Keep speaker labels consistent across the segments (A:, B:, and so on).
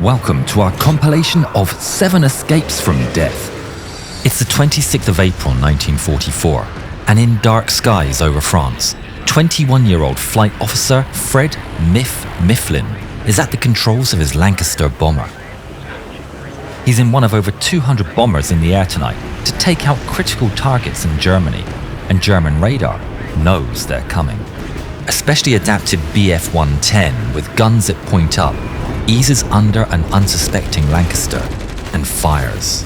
A: Welcome to our compilation of 7 escapes from death. It's the 26th of April 1944, and in dark skies over France, 21-year-old flight officer Fred Mifflin is at the controls of his Lancaster bomber. He's in one of over 200 bombers in the air tonight to take out critical targets in Germany, and German radar knows they're coming. A specially adapted Bf-110 with guns that point up eases under an unsuspecting Lancaster and fires.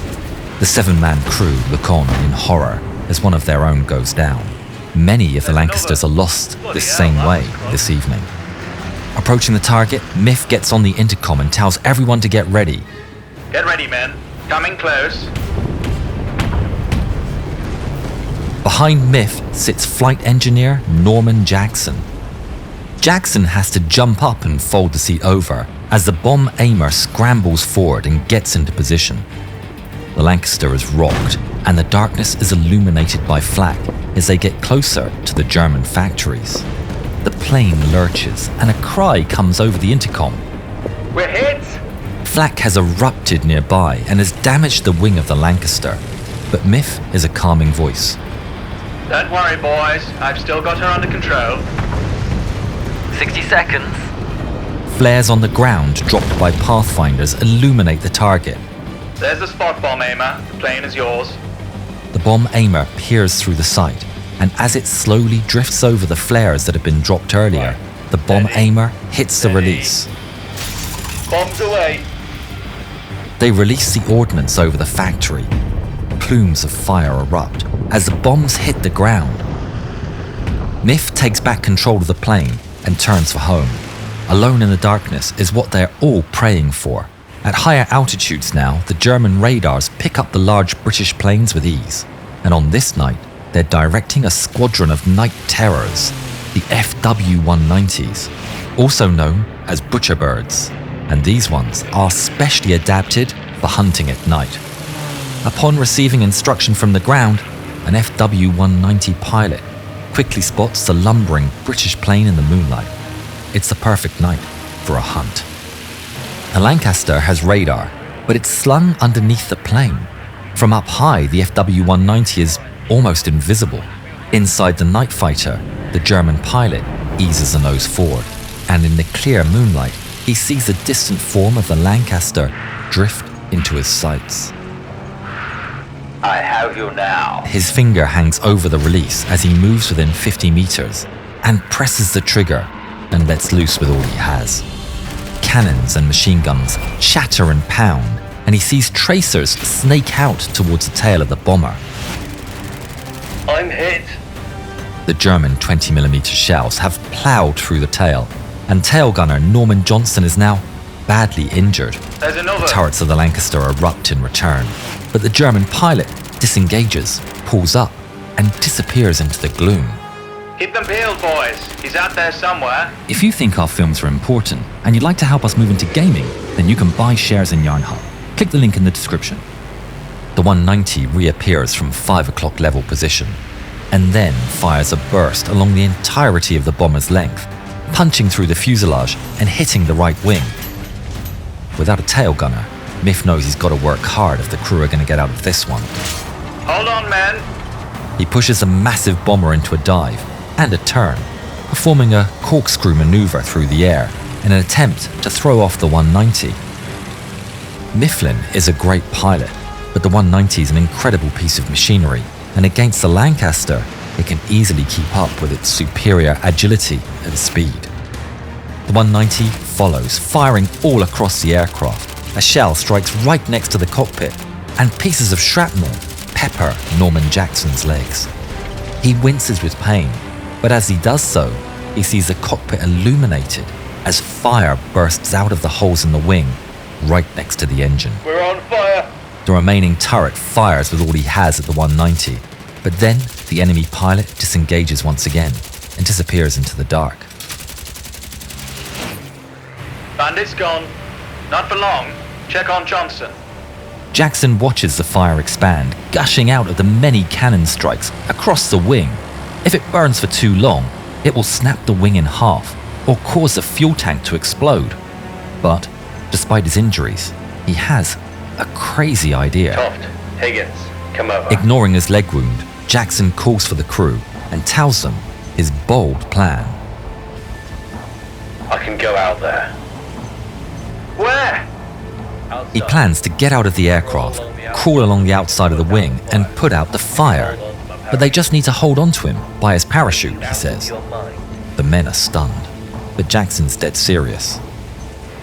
A: The 7-man crew look on in horror as one of their own goes down. Many of the Lancasters are lost this same way this evening. Approaching the target, Miff gets on the intercom and tells everyone to get ready.
B: Get ready, men. Coming close.
A: Behind Miff sits flight engineer Norman Jackson. Jackson has to jump up and fold the seat over as the bomb aimer scrambles forward and gets into position. The Lancaster is rocked and the darkness is illuminated by flak as they get closer to the German factories. The plane lurches and a cry comes over the intercom.
B: We're hit!
A: Flak has erupted nearby and has damaged the wing of the Lancaster, but Miff is a calming voice.
B: Don't worry, boys. I've still got her under control. 60 seconds.
A: Flares on the ground dropped by pathfinders illuminate the target.
B: There's the spot bomb aimer. The plane is yours.
A: The bomb aimer peers through the sight, and as it slowly drifts over the flares that have been dropped earlier, the bomb aimer hits the release.
B: Bombs away.
A: They release the ordnance over the factory. Plumes of fire erupt as the bombs hit the ground. Miff takes back control of the plane and turns for home. Alone in the darkness is what they're all praying for. At higher altitudes now, the German radars pick up the large British planes with ease. And on this night, they're directing a squadron of night terrors, the FW-190s, also known as butcherbirds. And these ones are specially adapted for hunting at night. Upon receiving instruction from the ground, an FW-190 pilot quickly spots the lumbering British plane in the moonlight. It's the perfect night for a hunt. The Lancaster has radar, but it's slung underneath the plane. From up high, the FW-190 is almost invisible. Inside the night fighter, the German pilot eases the nose forward, and in the clear moonlight, he sees the distant form of the Lancaster drift into his sights.
B: I have you now.
A: His finger hangs over the release as he moves within 50 meters and presses the trigger and lets loose with all he has. Cannons and machine guns shatter and pound, and he sees tracers snake out towards the tail of the bomber.
B: I'm hit.
A: The German 20mm shells have ploughed through the tail, and tail gunner Norman Johnson is now badly injured.
B: There's another.
A: The turrets of the Lancaster erupt in return, but the German pilot disengages, pulls up, and disappears into the gloom.
B: Keep them peeled, boys. He's out there somewhere.
A: If you think our films are important and you'd like to help us move into gaming, then you can buy shares in Yarn Hub. Click the link in the description. The 190 reappears from 5 o'clock level position, and then fires a burst along the entirety of the bomber's length, punching through the fuselage and hitting the right wing. Without a tail gunner, Miff knows he's got to work hard if the crew are going to get out of this one.
B: Hold on, men. He
A: pushes a massive bomber into a dive and a turn, performing a corkscrew maneuver through the air in an attempt to throw off the 190. Mifflin is a great pilot, but the 190 is an incredible piece of machinery, and against the Lancaster, it can easily keep up with its superior agility and speed. The 190 follows, firing all across the aircraft. A shell strikes right next to the cockpit, and pieces of shrapnel pepper Norman Jackson's legs. He winces with pain, but as he does so, he sees the cockpit illuminated as fire bursts out of the holes in the wing right next to the engine.
B: We're on fire.
A: The remaining turret fires with all he has at the 190, but then the enemy pilot disengages once again and disappears into the dark.
B: Bandit's gone. Not for long. Check on Johnson.
A: Jackson watches the fire expand, gushing out of the many cannon strikes across the wing. If it burns for too long, it will snap the wing in half or cause the fuel tank to explode. But Despite his injuries, he has a crazy idea.
B: Taunted, Higgins, come over.
A: Ignoring his leg wound, Jackson calls for the crew and tells them his bold plan.
B: I can go out there. Where?
A: He plans to get out of the aircraft, crawl along the outside of the wing, and put out the fire. But they just need to hold on to him by his parachute, he says. The men are stunned, but Jackson's dead serious.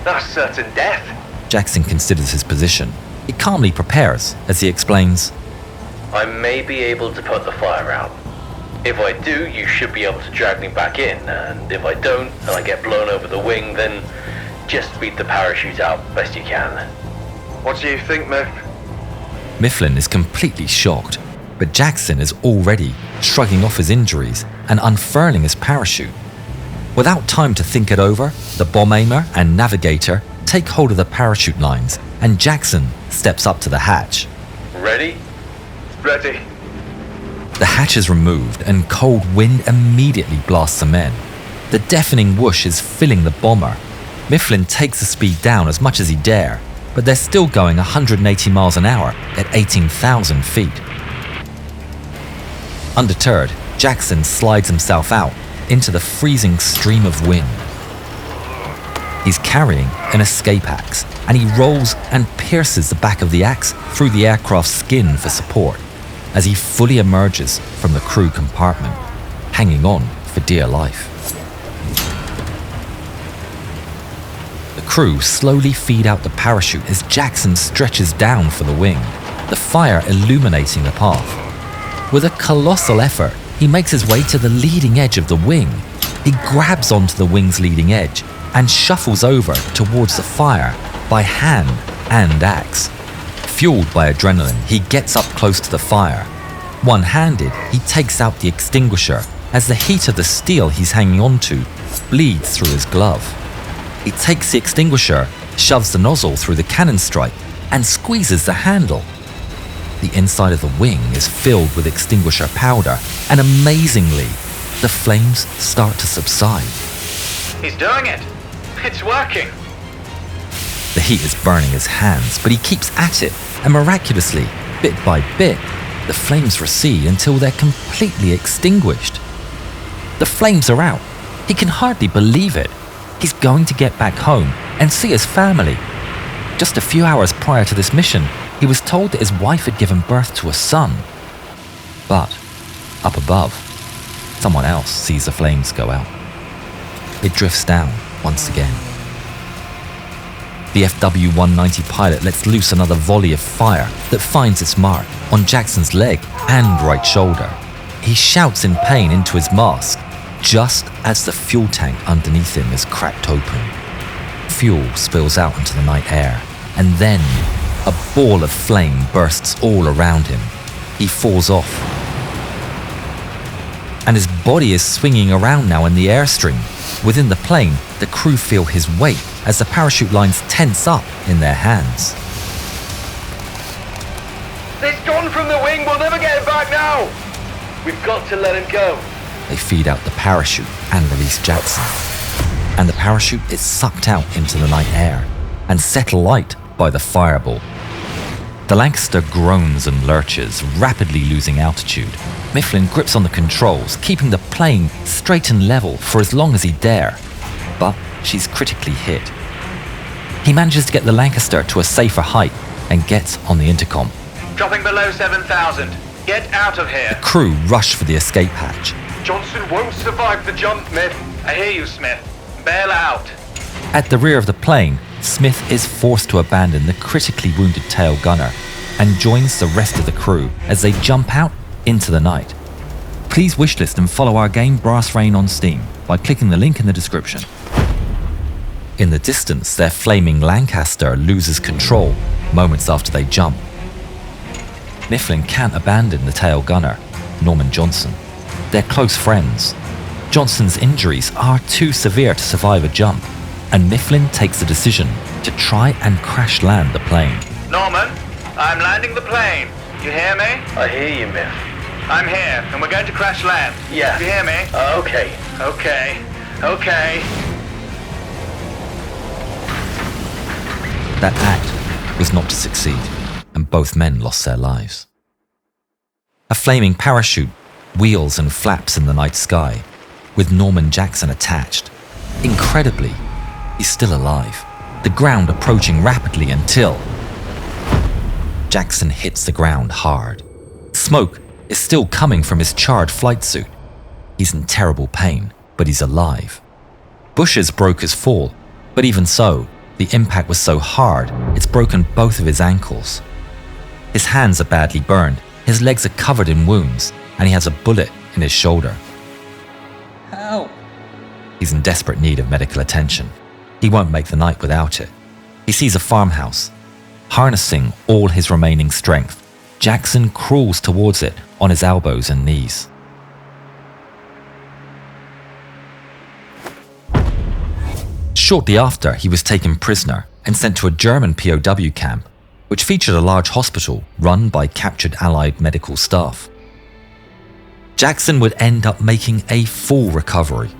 B: That's certain death.
A: Jackson considers his position. He calmly prepares as he explains,
B: I may be able to put the fire out. If I do, you should be able to drag me back in, and if I don't, and I get blown over the wing, then just beat the parachute out best you can. What do you think, Miff?
A: Mifflin is completely shocked, but Jackson is already shrugging off his injuries and unfurling his parachute. Without time to think it over, the bomb aimer and navigator take hold of the parachute lines, and Jackson steps up to the hatch.
B: Ready? Ready.
A: The hatch is removed and cold wind immediately blasts the men. The deafening whoosh is filling the bomber. Mifflin takes the speed down as much as he dare, but they're still going 180 miles an hour at 18,000 feet. Undeterred, Jackson slides himself out into the freezing stream of wind. He's carrying an escape axe, and he rolls and pierces the back of the axe through the aircraft's skin for support as he fully emerges from the crew compartment, hanging on for dear life. The crew slowly feed out the parachute as Jackson stretches down for the wing, the fire illuminating the path. With a colossal effort, he makes his way to the leading edge of the wing. He grabs onto the wing's leading edge and shuffles over towards the fire by hand and axe. Fueled by adrenaline, he gets up close to the fire. One-handed, he takes out the extinguisher as the heat of the steel he's hanging onto bleeds through his glove. He takes the extinguisher, shoves the nozzle through the cannon strike, and squeezes the handle. The inside of the wing is filled with extinguisher powder, and amazingly, the flames start to subside.
B: He's doing it. It's working.
A: The heat is burning his hands, but he keeps at it, and miraculously, bit by bit, the flames recede until they're completely extinguished. The flames are out. He can hardly believe it. He's going to get back home and see his family. Just a few hours prior to this mission, he was told that his wife had given birth to a son. But, up above, someone else sees the flames go out. It drifts down once again. The FW-190 pilot lets loose another volley of fire that finds its mark on Jackson's leg and right shoulder. He shouts in pain into his mask, just as the fuel tank underneath him is cracked open. Fuel spills out into the night air, and then a ball of flame bursts all around him. He falls off, and his body is swinging around now in the airstream. Within the plane, the crew feel his weight as the parachute lines tense up in their hands.
B: It's gone from the wing. We'll never get it back now. We've got to let him go.
A: They feed out the parachute and release Jackson. And the parachute is sucked out into the night air and set alight by the fireball. The Lancaster groans and lurches, rapidly losing altitude. Mifflin grips on the controls, keeping the plane straight and level for as long as he dare. But she's critically hit. He manages to get the Lancaster to a safer height and gets on the intercom.
B: Dropping below 7,000. Get out of here.
A: The crew rush for the escape hatch.
B: Johnson won't survive the jump, Miff. I hear you, Smith. Bail out.
A: At the rear of the plane, Smith is forced to abandon the critically wounded tail gunner and joins the rest of the crew as they jump out into the night. Please wishlist and follow our game Brass Rain on Steam by clicking the link in the description. In the distance, their flaming Lancaster loses control moments after they jump. Mifflin can't abandon the tail gunner, Norman Johnson. They're close friends. Johnson's injuries are too severe to survive a jump, and Mifflin takes the decision to try and crash land the plane.
B: Norman, I'm landing the plane. You hear me?
C: I hear you, Miff.
B: I'm here, and we're going to crash land.
C: Yeah.
B: You hear me?
C: Okay.
B: Okay.
A: That act was not to succeed, and both men lost their lives. A flaming parachute wheels and flaps in the night sky, with Norman Jackson attached. Incredibly, he's still alive, the ground approaching rapidly until Jackson hits the ground hard. Smoke is still coming from his charred flight suit. He's in terrible pain, but he's alive. Bushes broke his fall, but even so, the impact was so hard, it's broken both of his ankles. His hands are badly burned, his legs are covered in wounds, and he has a bullet in his shoulder.
C: Help!
A: He's in desperate need of medical attention. He won't make the night without it. He sees a farmhouse. Harnessing all his remaining strength, Jackson crawls towards it on his elbows and knees. Shortly after, he was taken prisoner and sent to a German POW camp, which featured a large hospital run by captured Allied medical staff. Jackson would end up making a full recovery.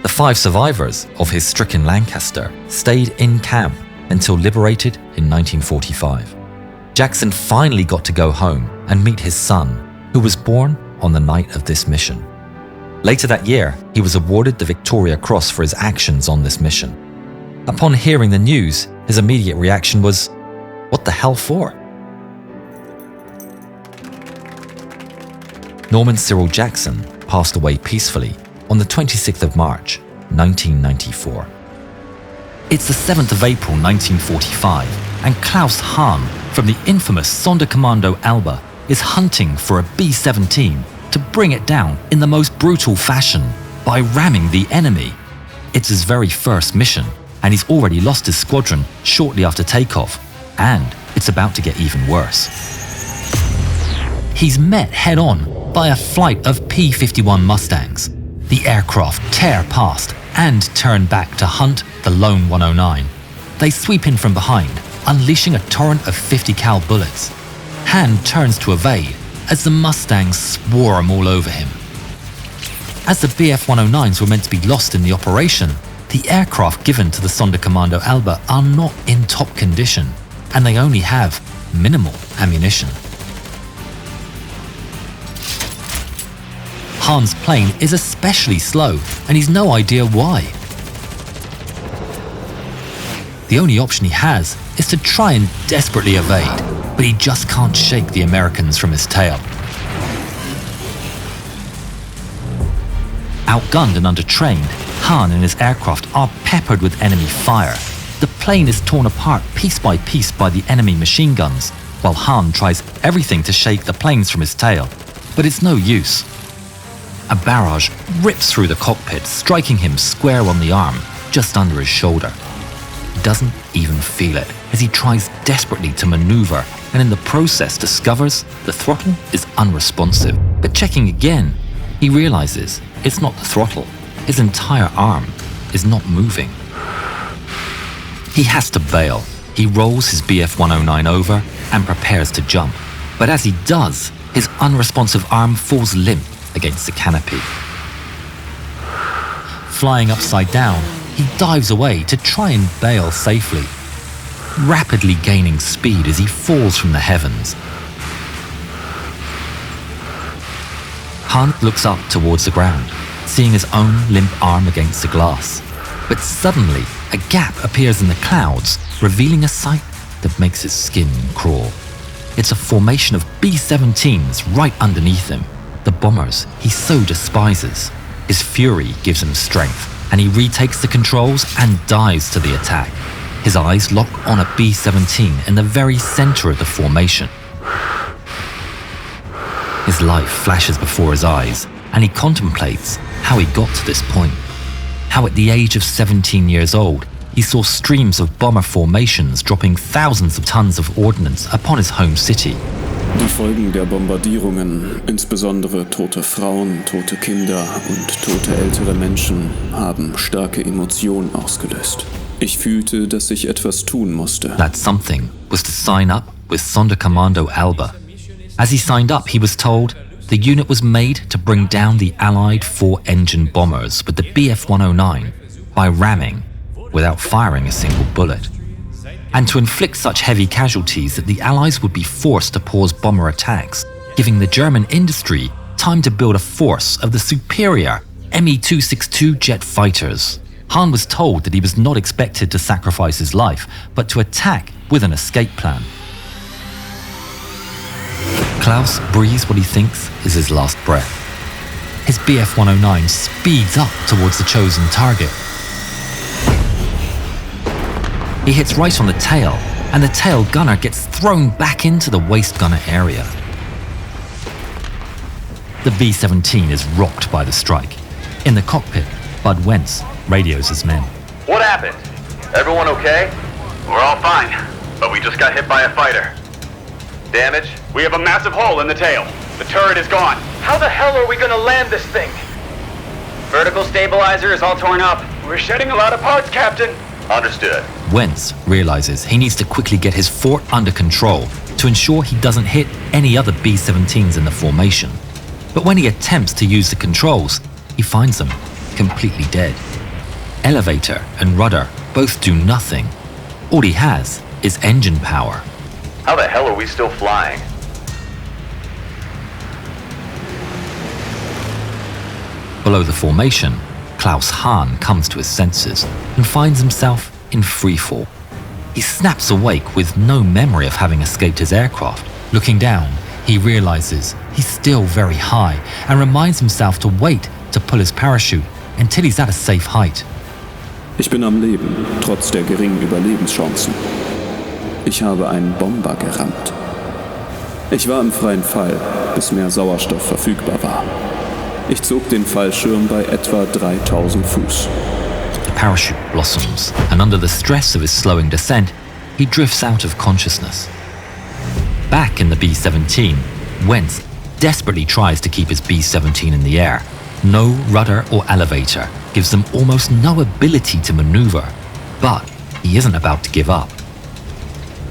A: The 5 survivors of his stricken Lancaster stayed in camp until liberated in 1945. Jackson finally got to go home and meet his son, who was born on the night of this mission. Later that year, he was awarded the Victoria Cross for his actions on this mission. Upon hearing the news, his immediate reaction was, "What the hell for?" Norman Cyril Jackson passed away peacefully on the 26th of March, 1994. It's the 7th of April 1945, and Klaus Hahn from the infamous Sonderkommando Alba is hunting for a B-17 to bring it down in the most brutal fashion by ramming the enemy. It's his very first mission, and he's already lost his squadron shortly after takeoff, and it's about to get even worse. He's met head-on by a flight of P-51 Mustangs. The aircraft tear past and turn back to hunt the lone 109. They sweep in from behind, unleashing a torrent of 50 cal bullets. Hahn turns to evade as the Mustangs swarm all over him. As the Bf-109s were meant to be lost in the operation, the aircraft given to the Sonderkommando Alba are not in top condition, and they only have minimal ammunition. Hahn's plane is especially slow, and he's no idea why. The only option he has is to try and desperately evade, but he just can't shake the Americans from his tail. Outgunned and undertrained, Hahn and his aircraft are peppered with enemy fire. The plane is torn apart piece by piece by the enemy machine guns, while Hahn tries everything to shake the planes from his tail, but it's no use. A barrage rips through the cockpit, striking him square on the arm, just under his shoulder. He doesn't even feel it as he tries desperately to maneuver, and in the process discovers the throttle is unresponsive. But checking again, he realizes it's not the throttle. His entire arm is not moving. He has to bail. He rolls his Bf-109 over and prepares to jump. But as he does, his unresponsive arm falls limp against the canopy. Flying upside down, he dives away to try and bail safely, rapidly gaining speed as he falls from the heavens. Hahn looks up towards the ground, seeing his own limp arm against the glass. But suddenly, a gap appears in the clouds, revealing a sight that makes his skin crawl. It's a formation of B-17s right underneath him, the bombers he so despises. His fury gives him strength, and he retakes the controls and dives to the attack. His eyes lock on a B-17 in the very center of the formation. His life flashes before his eyes, and he contemplates how he got to this point. How at the age of 17 years old, he saw streams of bomber formations dropping thousands of tons of ordnance upon his home city.
D: Die Folgen der Bombardierungen, insbesondere tote Frauen, tote Kinder und tote ältere Menschen, haben starke Emotionen ausgelöst. Ich fühlte, dass ich etwas tun musste.
A: That something was to sign up with Sonderkommando Alba. As he signed up, he was told the unit was made to bring down the Allied 4-engine bombers with the Bf-109 by ramming without firing a single bullet. and to inflict such heavy casualties that the Allies would be forced to pause bomber attacks, giving the German industry time to build a force of the superior Me-262 jet fighters. Hahn was told that he was not expected to sacrifice his life, but to attack with an escape plan. Klaus breathes what he thinks is his last breath. His Bf-109 speeds up towards the chosen target. He hits right on the tail, and the tail gunner gets thrown back into the waist gunner area. The B-17 is rocked by the strike. In the cockpit, Bud Wentz radios his men.
B: What happened? Everyone okay?
E: We're all fine, but we just got hit by a fighter.
B: Damage?
E: We have a massive hole in the tail. The turret is gone.
B: How the hell are we gonna land this thing?
E: Vertical stabilizer is all torn up. We're shedding a lot of parts, Captain.
B: Understood.
A: Wentz realizes he needs to quickly get his fort under control to ensure he doesn't hit any other B-17s in the formation. But when he attempts to use the controls, he finds them completely dead. Elevator and rudder both do nothing. All he has is engine power.
B: How the hell are we still flying?
A: Below the formation, Klaus Hahn comes to his senses and finds himself in freefall. He snaps awake with no memory of having escaped his aircraft. Looking down, he realizes he's still very high and reminds himself to wait to pull his parachute until he's at a safe height.
D: Ich bin am Leben, trotz der geringen Überlebenschancen. Ich habe einen Bomber gerammt. Ich war im freien Fall, bis mehr Sauerstoff verfügbar war. Ich zog den Fallschirm bei etwa 3000 Fuß.
A: The parachute blossoms, and under the stress of his slowing descent, he drifts out of consciousness. Back in the B-17, Wentz desperately tries to keep his B-17 in the air. No rudder or elevator gives them almost no ability to maneuver, but he isn't about to give up.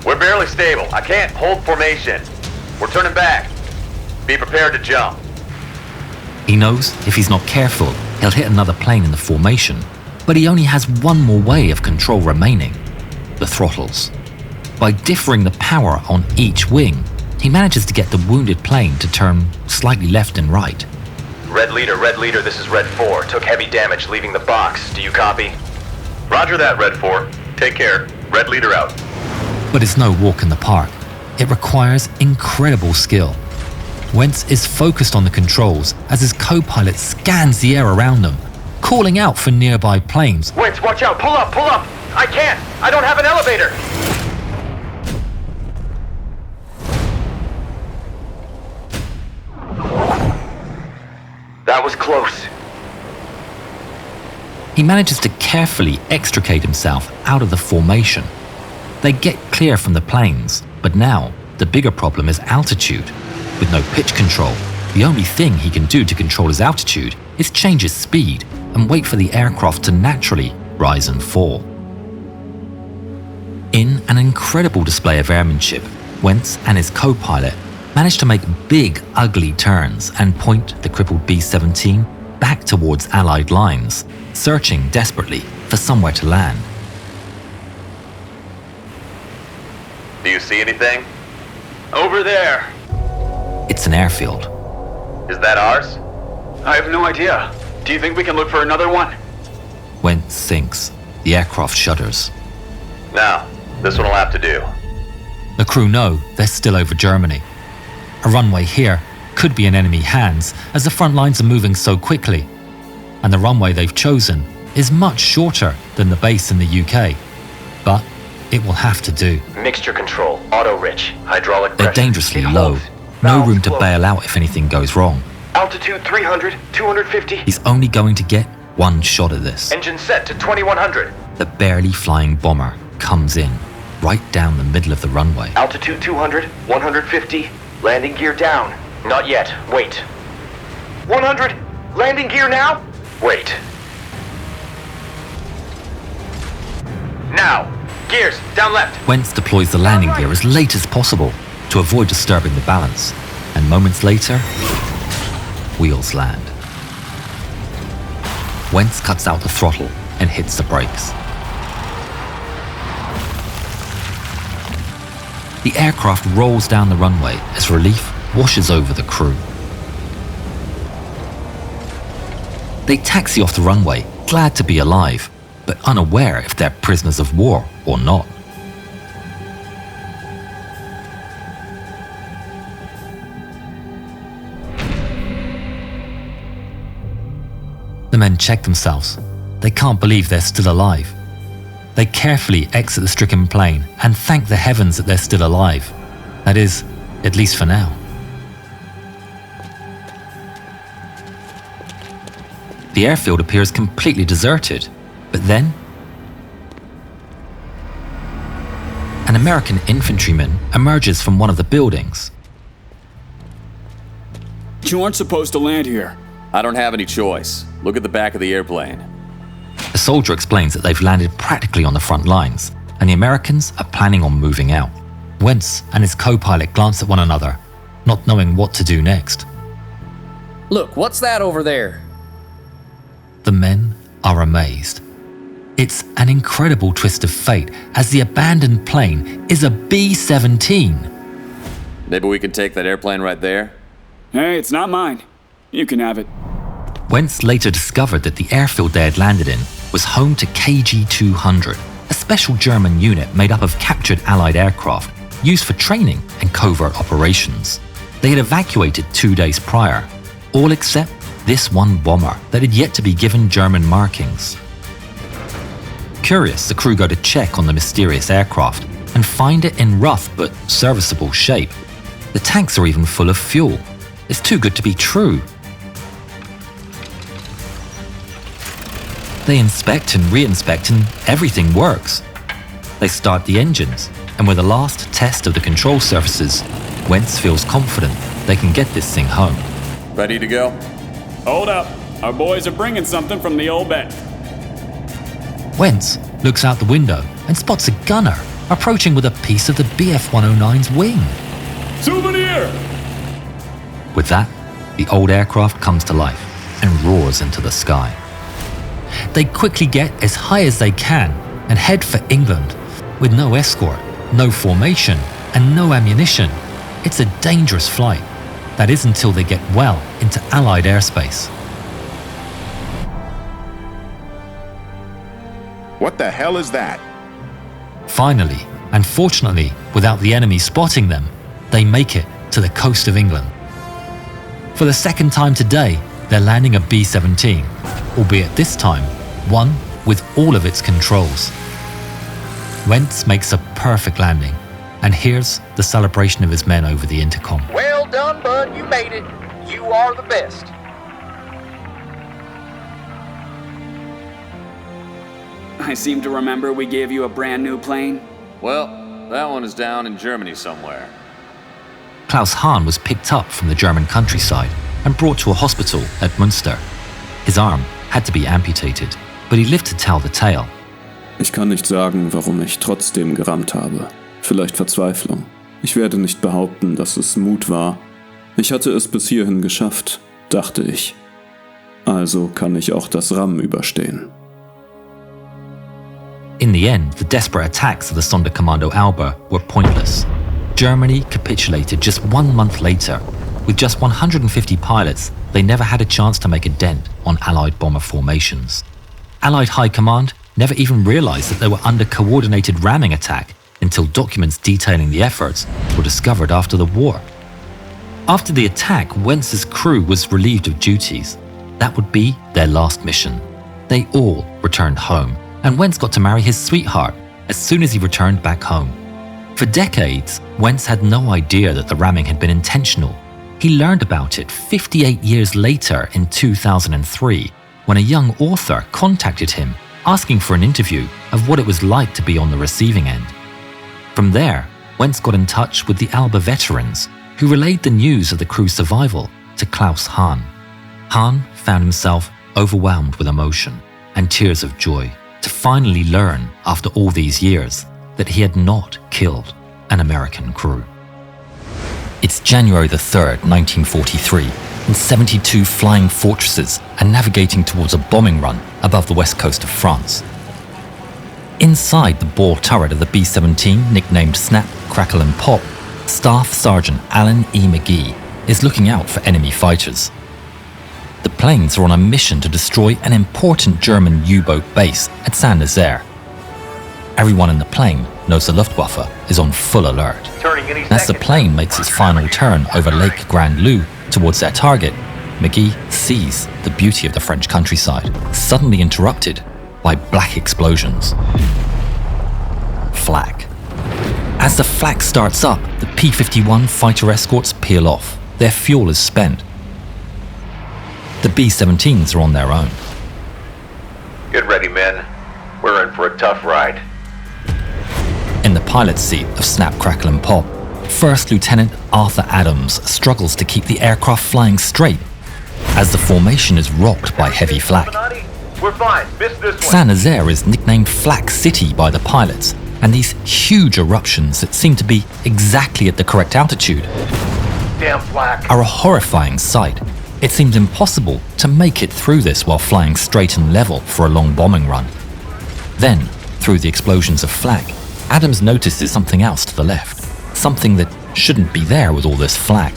B: We're barely stable. I can't hold formation. We're turning back. Be prepared to jump.
A: He knows if he's not careful, he'll hit another plane in the formation, but he only has one more way of control remaining: the throttles. By differing the power on each wing, he manages to get the wounded plane to turn slightly left and right.
B: Red leader, this is Red 4. Took heavy damage leaving the box. Do you copy? Roger that, Red 4. Take care. Red leader out.
A: But it's no walk in the park. It requires incredible skill. Wentz is focused on the controls as his co-pilot scans the air around them, calling out for nearby planes.
B: Wentz, watch out! Pull up! Pull up! I can't! I don't have an elevator! That was close.
A: He manages to carefully extricate himself out of the formation. They get clear from the planes, but now the bigger problem is altitude. With no pitch control, the only thing he can do to control his altitude is change his speed and wait for the aircraft to naturally rise and fall. In an incredible display of airmanship, Wentz and his co-pilot manage to make big, ugly turns and point the crippled B-17 back towards Allied lines, searching desperately for somewhere to land.
B: Do you see anything?
E: Over there.
A: It's an airfield.
B: Is that ours?
E: I have no idea. Do you think we can look for another one?
A: Wentz sinks. The aircraft shudders.
B: Now, this one will have to do.
A: The crew know they're still over Germany. A runway here could be in enemy hands as the front lines are moving so quickly. And the runway they've chosen is much shorter than the base in the UK. But it will have to do.
B: Mixture control, auto-rich, hydraulic
A: They're
B: pressure.
A: dangerously
B: It
A: low.
B: holds.
A: No
B: Valves
A: room to
B: closed.
A: bail out if anything goes wrong.
B: Altitude 300, 250.
A: He's only going to get one shot at this.
B: Engine set to 2100.
A: The barely flying bomber comes in, right down the middle of the runway.
B: Altitude 200, 150. Landing gear down. Not yet. Wait. 100. Landing gear now? Wait. Now. Gears, down left.
A: Wentz deploys the landing gear as late as possible to avoid disturbing the balance, and moments later, wheels land. Wentz cuts out the throttle and hits the brakes. The aircraft rolls down the runway as relief washes over the crew. They taxi off the runway, glad to be alive, but unaware if they're prisoners of war or not. The men check themselves. They can't believe they're still alive. They carefully exit the stricken plane and thank the heavens that they're still alive. That is, at least for now. The airfield appears completely deserted, but then an American infantryman emerges from one of the buildings.
F: You aren't supposed to land here.
G: I don't have any choice. Look at the back of the airplane.
A: The soldier explains that they've landed practically on the front lines, and the Americans are planning on moving out. Wentz and his co-pilot glance at one another, not knowing what to do next.
C: Look, what's that over there?
A: The men are amazed. It's an incredible twist of fate, as the abandoned plane is a B-17.
G: Maybe we can take that airplane right there?
F: Hey, it's not mine. You can have it.
A: Wentz later discovered that the airfield they had landed in was home to KG-200, a special German unit made up of captured Allied aircraft used for training and covert operations. They had evacuated 2 days prior, all except this one bomber that had yet to be given German markings. Curious, the crew go to check on the mysterious aircraft and find it in rough but serviceable shape. The tanks are even full of fuel. It's too good to be true. They inspect and re-inspect and everything works. They start the engines, and with the last test of the control surfaces, Wentz feels confident they can get this thing home.
G: Ready to go?
F: Hold up. Our boys are bringing something from the old bet.
A: Wentz looks out the window and spots a gunner approaching with a piece of the Bf-109's wing.
F: Souvenir!
A: With that, the old aircraft comes to life and roars into the sky. They quickly get as high as they can and head for England. With no escort, no formation, and no ammunition, it's a dangerous flight. That is until they get well into Allied airspace.
H: What the hell is that?
A: Finally, and fortunately, without the enemy spotting them, they make it to the coast of England. For the second time today, they're landing a B-17, albeit this time, one with all of its controls. Wentz makes a perfect landing, and here's the celebration of his men over the intercom.
C: Well done, bud. You made it. You are the best.
F: I seem to remember we gave you a brand new plane.
G: Well, that one is down in Germany somewhere.
A: Klaus Hahn was picked up from the German countryside and brought to a hospital at Münster. His arm had to be amputated, but he lived to tell the tale.
D: Ich kann nicht sagen, warum ich trotzdem gerammt habe. Vielleicht Verzweiflung. Ich werde nicht behaupten, dass es Mut war. Ich hatte es bis hierhin geschafft, dachte ich. Also kann ich auch das Rammen überstehen.
A: In the end, the desperate attacks of the Sonderkommando Alba were pointless. Germany capitulated just 1 month later. With just 150 pilots, they never had a chance to make a dent on Allied bomber formations. Allied High Command never even realized that they were under coordinated ramming attack until documents detailing the efforts were discovered after the war. After the attack, Wentz's crew was relieved of duties. That would be their last mission. They all returned home, and Wentz got to marry his sweetheart as soon as he returned back home. For decades, Wentz had no idea that the ramming had been intentional. He learned about it 58 years later in 2003, when a young author contacted him asking for an interview of what it was like to be on the receiving end. From there, Wentz got in touch with the Alba veterans, who relayed the news of the crew's survival to Klaus Hahn. Hahn found himself overwhelmed with emotion and tears of joy to finally learn, after all these years, that he had not killed an American crew. It's January the 3rd, 1943, and 72 flying fortresses are navigating towards a bombing run above the west coast of France. Inside the ball turret of the B-17, nicknamed Snap, Crackle and Pop, Staff Sergeant Alan E. McGee is looking out for enemy fighters. The planes are on a mission to destroy an important German U-boat base at Saint-Nazaire. Everyone in the plane knows the Luftwaffe is on full alert. As the plane makes its final turn over Lake Grand Loup towards their target, McGee sees the beauty of the French countryside, suddenly interrupted by black explosions. Flak. As the flak starts up, the P-51 fighter escorts peel off. Their fuel is spent. The B-17s are on their own.
B: Get ready, men. We're in for a tough ride.
A: In the pilot's seat of Snap, Crackle and Pop, First Lieutenant Arthur Adams struggles to keep the aircraft flying straight as the formation is rocked by heavy flak.
B: We're fine. Missed this one.
A: Saint-Nazaire is nicknamed Flak City by the pilots, and these huge eruptions that seem to be exactly at the correct altitude
B: Damn flak.
A: are a horrifying sight. It seems impossible to make it through this while flying straight and level for a long bombing run. Then, through the explosions of flak, Adams notices something else to the left. Something that shouldn't be there with all this flak.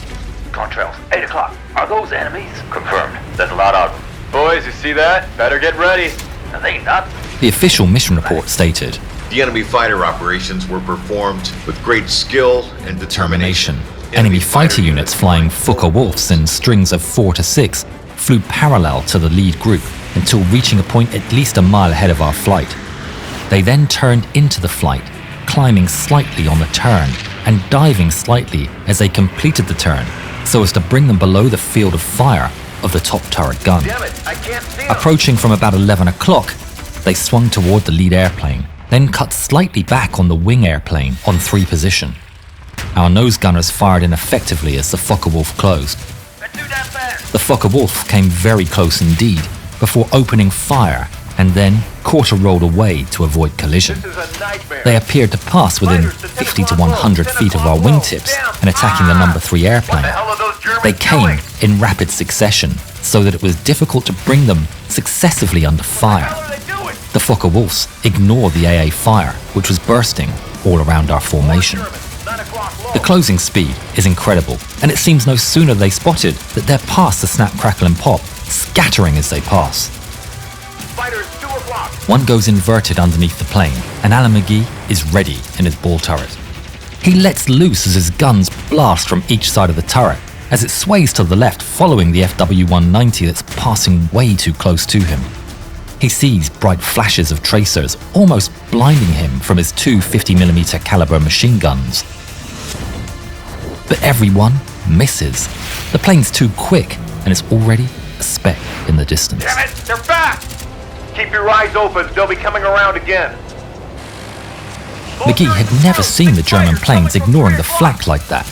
B: Contrails, 8 o'clock. Are those enemies? Confirmed. There's a lot of them. Boys, you see that? Better get ready. No, they ain't not.
A: The official mission report stated,
I: The enemy fighter operations were performed with great skill and determination.
A: enemy fighter units flying Focke-Wulfs in strings of 4 to 6 flew parallel to the lead group until reaching a point at least a mile ahead of our flight. They then turned into the flight, climbing slightly on the turn and diving slightly as they completed the turn so as to bring them below the field of fire of the top turret gun.
B: Damn it, I can't see them.
A: Approaching from about 11 o'clock, they swung toward the lead airplane, then cut slightly back on the wing airplane on 3 position. Our nose gunners fired ineffectively as the Focke-Wulf closed. The Focke-Wulf came very close indeed before opening fire and then quarter-rolled away to avoid collision. They appeared to pass within 50 to 100 feet of our wingtips and attacking the number 3 airplane. They came in rapid succession so that it was difficult to bring them successively under fire. The Focke-Wulfs ignored the AA fire, which was bursting all around our formation. The closing speed is incredible, and it seems no sooner they spotted that they're past the Snap, Crackle and Pop, scattering as they pass. One goes inverted underneath the plane, and Alan McGee is ready in his ball turret. He lets loose as his guns blast from each side of the turret, as it sways to the left following the FW-190 that's passing way too close to him. He sees bright flashes of tracers, almost blinding him from his 2 50mm caliber machine guns. But everyone misses. The plane's too quick, and it's already a speck in the distance.
B: Damn it, they're back! Keep your eyes open, they'll be coming around again.
A: McGee had never seen the German planes ignoring the flak like that.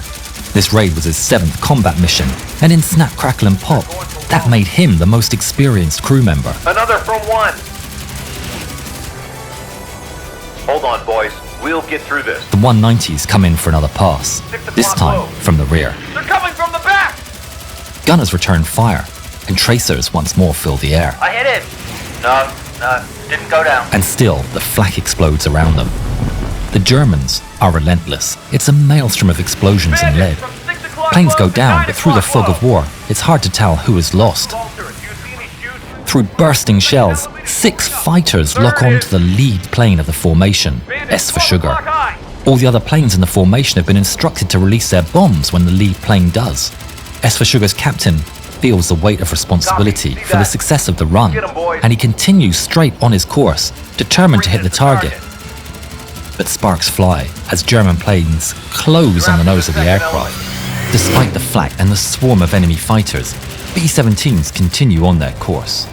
A: This raid was his 7th combat mission, and in Snap, Crackle and Pop, that made him the most experienced crew member.
B: Another from 1. Hold on, boys. We'll get through this.
A: The 190s come in for another pass, this time from the rear.
B: They're coming from the back!
A: Gunners return fire, and tracers once more fill the air.
B: I hit him. No, didn't go down.
A: And still, the flak explodes around them. The Germans are relentless. It's a maelstrom of explosions and lead. Planes go down, but through the fog of war, it's hard to tell who is lost. Through bursting shells, 6 fighters lock onto the lead plane of the formation, S for sugar. All the other planes in the formation have been instructed to release their bombs when the lead plane does. S for sugar's captain feels the weight of responsibility for the success of the run, and he continues straight on his course, determined to hit the target. But sparks fly as German planes close on the nose of the aircraft. Despite the flak and the swarm of enemy fighters, B-17s continue on their course.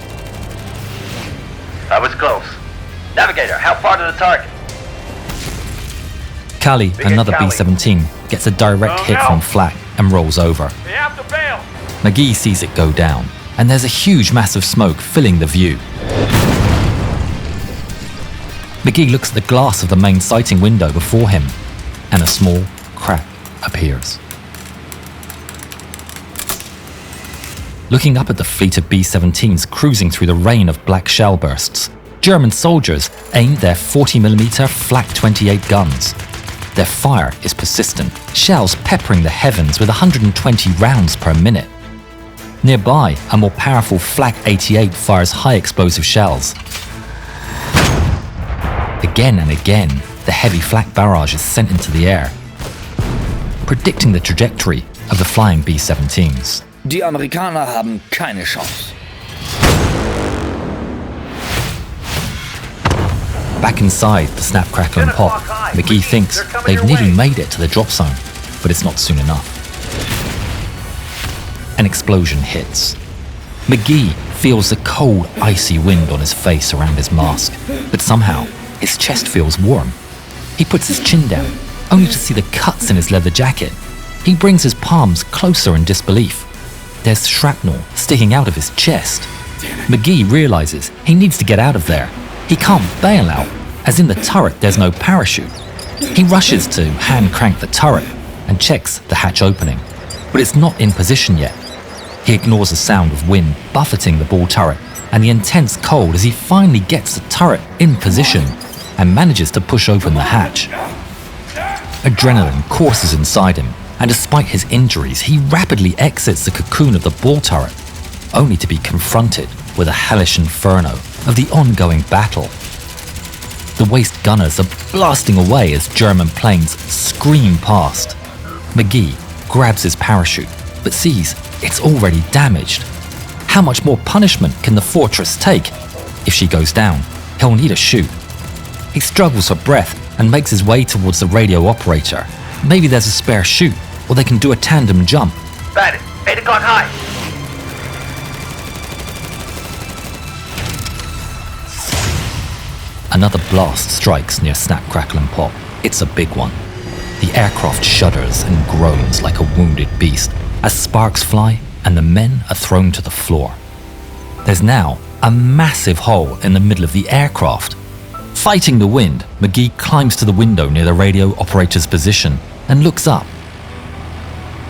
B: That was close. Navigator, how far to the target?
A: Kali, another B-17, gets a direct hit from flak and rolls over.
B: We have to bail.
A: McGee sees it go down, and there's a huge mass of smoke filling the view. McGee looks at the glass of the main sighting window before him, and a small crack appears. Looking up at the fleet of B-17s cruising through the rain of black shell bursts, German soldiers aimed their 40mm Flak 28 guns. Their fire is persistent, shells peppering the heavens with 120 rounds per minute. Nearby, a more powerful Flak 88 fires high explosive shells. Again and again, the heavy flak barrage is sent into the air, predicting the trajectory of the flying B-17s.
J: Die Amerikaner haben keine Chance.
A: Back inside the Snap, Crackle and Pop, McGee thinks they've nearly made it to the drop zone, but it's not soon enough. An explosion hits. McGee feels the cold, icy wind on his face around his mask, but somehow his chest feels warm. He puts his chin down, only to see the cuts in his leather jacket. He brings his palms closer in disbelief. There's shrapnel sticking out of his chest. McGee realizes he needs to get out of there. He can't bail out, as in the turret there's no parachute. He rushes to hand crank the turret and checks the hatch opening, but it's not in position yet. He ignores the sound of wind buffeting the ball turret and the intense cold as he finally gets the turret in position and manages to push open the hatch. Adrenaline courses inside him, and despite his injuries, he rapidly exits the cocoon of the ball turret, only to be confronted with a hellish inferno of the ongoing battle. The waste gunners are blasting away as German planes scream past. McGee grabs his parachute, but sees it's already damaged. How much more punishment can the fortress take? If she goes down, he'll need a chute. He struggles for breath and makes his way towards the radio operator. Maybe there's a spare chute, or they can do a tandem jump.
C: Bandit, 8 o'clock high.
A: Another blast strikes near Snap, Crackle and Pop. It's a big one. The aircraft shudders and groans like a wounded beast as sparks fly and the men are thrown to the floor. There's now a massive hole in the middle of the aircraft. Fighting the wind, McGee climbs to the window near the radio operator's position and looks up.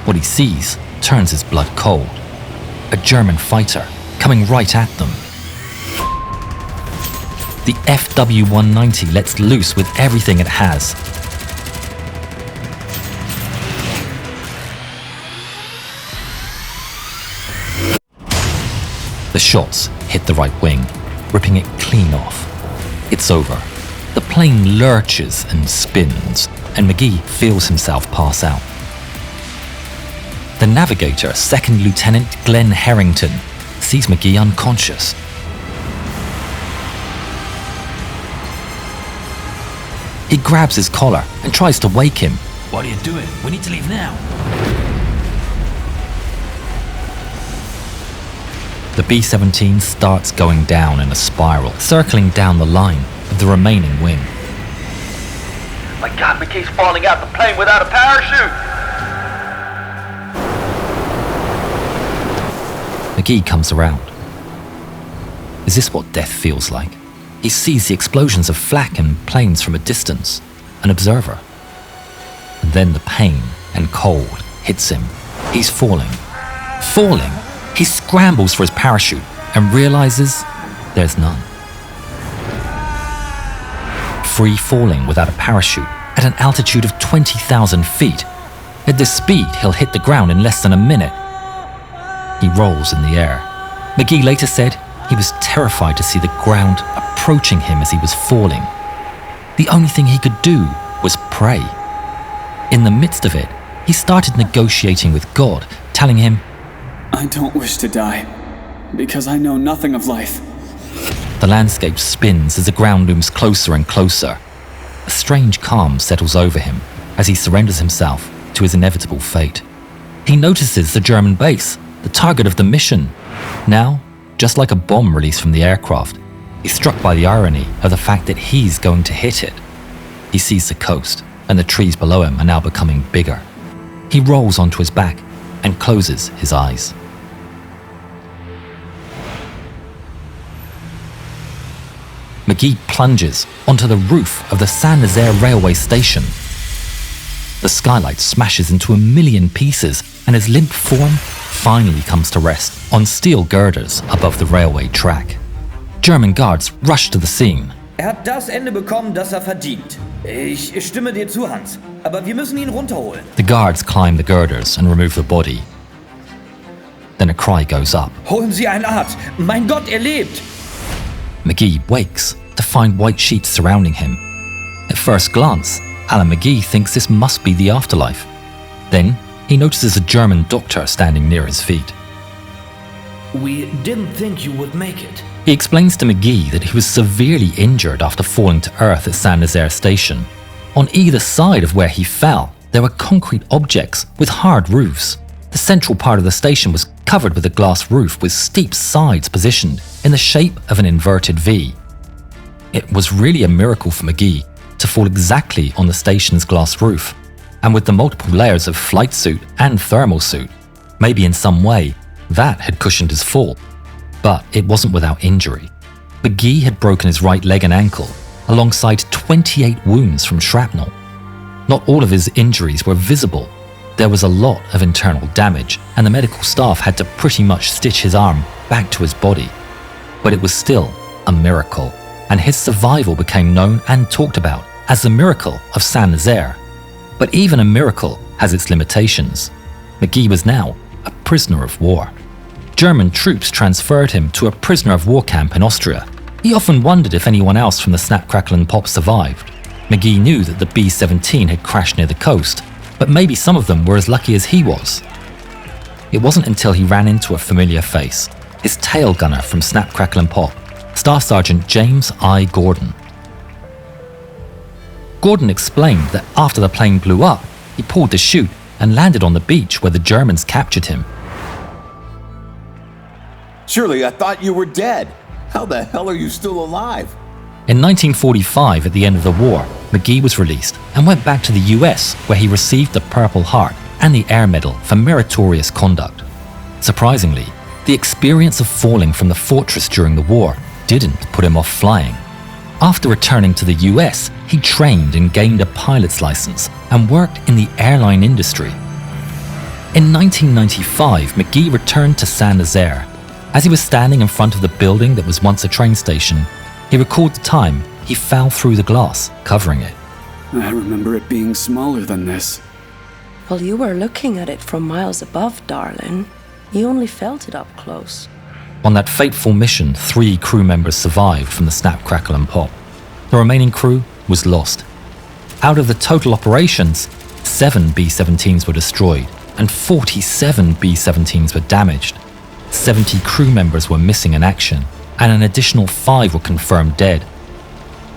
A: What he sees turns his blood cold. A German fighter coming right at them. The FW-190 lets loose with everything it has. The shots hit the right wing, ripping it clean off. It's over. The plane lurches and spins, and McGee feels himself pass out. The navigator, Second Lieutenant Glenn Harrington, sees McGee unconscious. He grabs his collar and tries to wake him.
K: What are you doing? We need to leave now.
A: The B-17 starts going down in a spiral, circling down the line of the remaining wing.
C: My God, McKee's falling out the plane without a parachute.
A: McGee comes around. Is this what death feels like? He sees the explosions of flak and planes from a distance, an observer. And then the pain and cold hits him. He's falling. Falling! He scrambles for his parachute and realizes there's none. Free falling without a parachute at an altitude of 20,000 feet. At this speed, he'll hit the ground in less than a minute. He rolls in the air. McGee later said he was terrified to see the ground approaching him as he was falling. The only thing he could do was pray. In the midst of it, he started negotiating with God, telling him,
F: I don't wish to die, because I know nothing of life.
A: The landscape spins as the ground looms closer and closer. A strange calm settles over him as he surrenders himself to his inevitable fate. He notices the German base, the target of the mission. Now, just like a bomb released from the aircraft, he's struck by the irony of the fact that he's going to hit it. He sees the coast, and the trees below him are now becoming bigger. He rolls onto his back and closes his eyes. McGee plunges onto the roof of the Saint-Nazaire railway station. The skylight smashes into a million pieces, and his limp form finally comes to rest on steel girders above the railway track. German guards rush to the scene.
J: Hat das Ende bekommen, das verdient. Ich stimme dir zu, Hans. aber wir müssen ihn runterholen.
A: The guards climb the girders and remove the body. Then a cry goes up.
J: Holen Sie einen Arzt. Mein Gott, er lebt.
A: McGee wakes to find white sheets surrounding him. At first glance, Alan McGee thinks this must be the afterlife. Then he notices a German doctor standing near his feet.
K: We didn't think you would make it.
A: He explains to McGee that he was severely injured after falling to earth at Saint-Nazaire station. On either side of where he fell, there were concrete objects with hard roofs. The central part of the station was covered with a glass roof with steep sides positioned in the shape of an inverted V. It was really a miracle for McGee to fall exactly on the station's glass roof, and with the multiple layers of flight suit and thermal suit, maybe in some way that had cushioned his fall. But it wasn't without injury. McGee had broken his right leg and ankle, alongside 28 wounds from shrapnel. Not all of his injuries were visible. There was a lot of internal damage, and the medical staff had to pretty much stitch his arm back to his body. But it was still a miracle, and his survival became known and talked about as the miracle of Saint-Nazaire. But even a miracle has its limitations. McGee was now a prisoner of war. German troops transferred him to a prisoner of war camp in Austria. He often wondered if anyone else from the Snap, Crackle and Pop survived. McGee knew that the B-17 had crashed near the coast, but maybe some of them were as lucky as he was. It wasn't until he ran into a familiar face, his tail gunner from Snap, Crackle and Pop, Staff Sergeant James I. Gordon. Gordon explained that after the plane blew up, he pulled the chute and landed on the beach where the Germans captured him.
L: Surely I thought you were dead. How the hell are you still alive?
A: In 1945, at the end of the war, McGee was released and went back to the US, where he received the Purple Heart and the Air Medal for meritorious conduct. Surprisingly, the experience of falling from the fortress during the war didn't put him off flying. After returning to the US, he trained and gained a pilot's license and worked in the airline industry. In 1995, McGee returned to Saint-Nazaire. As he was standing in front of the building that was once a train station, he recalled the time he fell through the glass, covering it.
F: I remember it being smaller than this.
M: Well, you were looking at it from miles above, darling. You only felt it up close.
A: On that fateful mission, 3 crew members survived from the Snap, Crackle and Pop. The remaining crew was lost. Out of the total operations, 7 B-17s were destroyed and 47 B-17s were damaged. 70 crew members were missing in action, and an additional 5 were confirmed dead.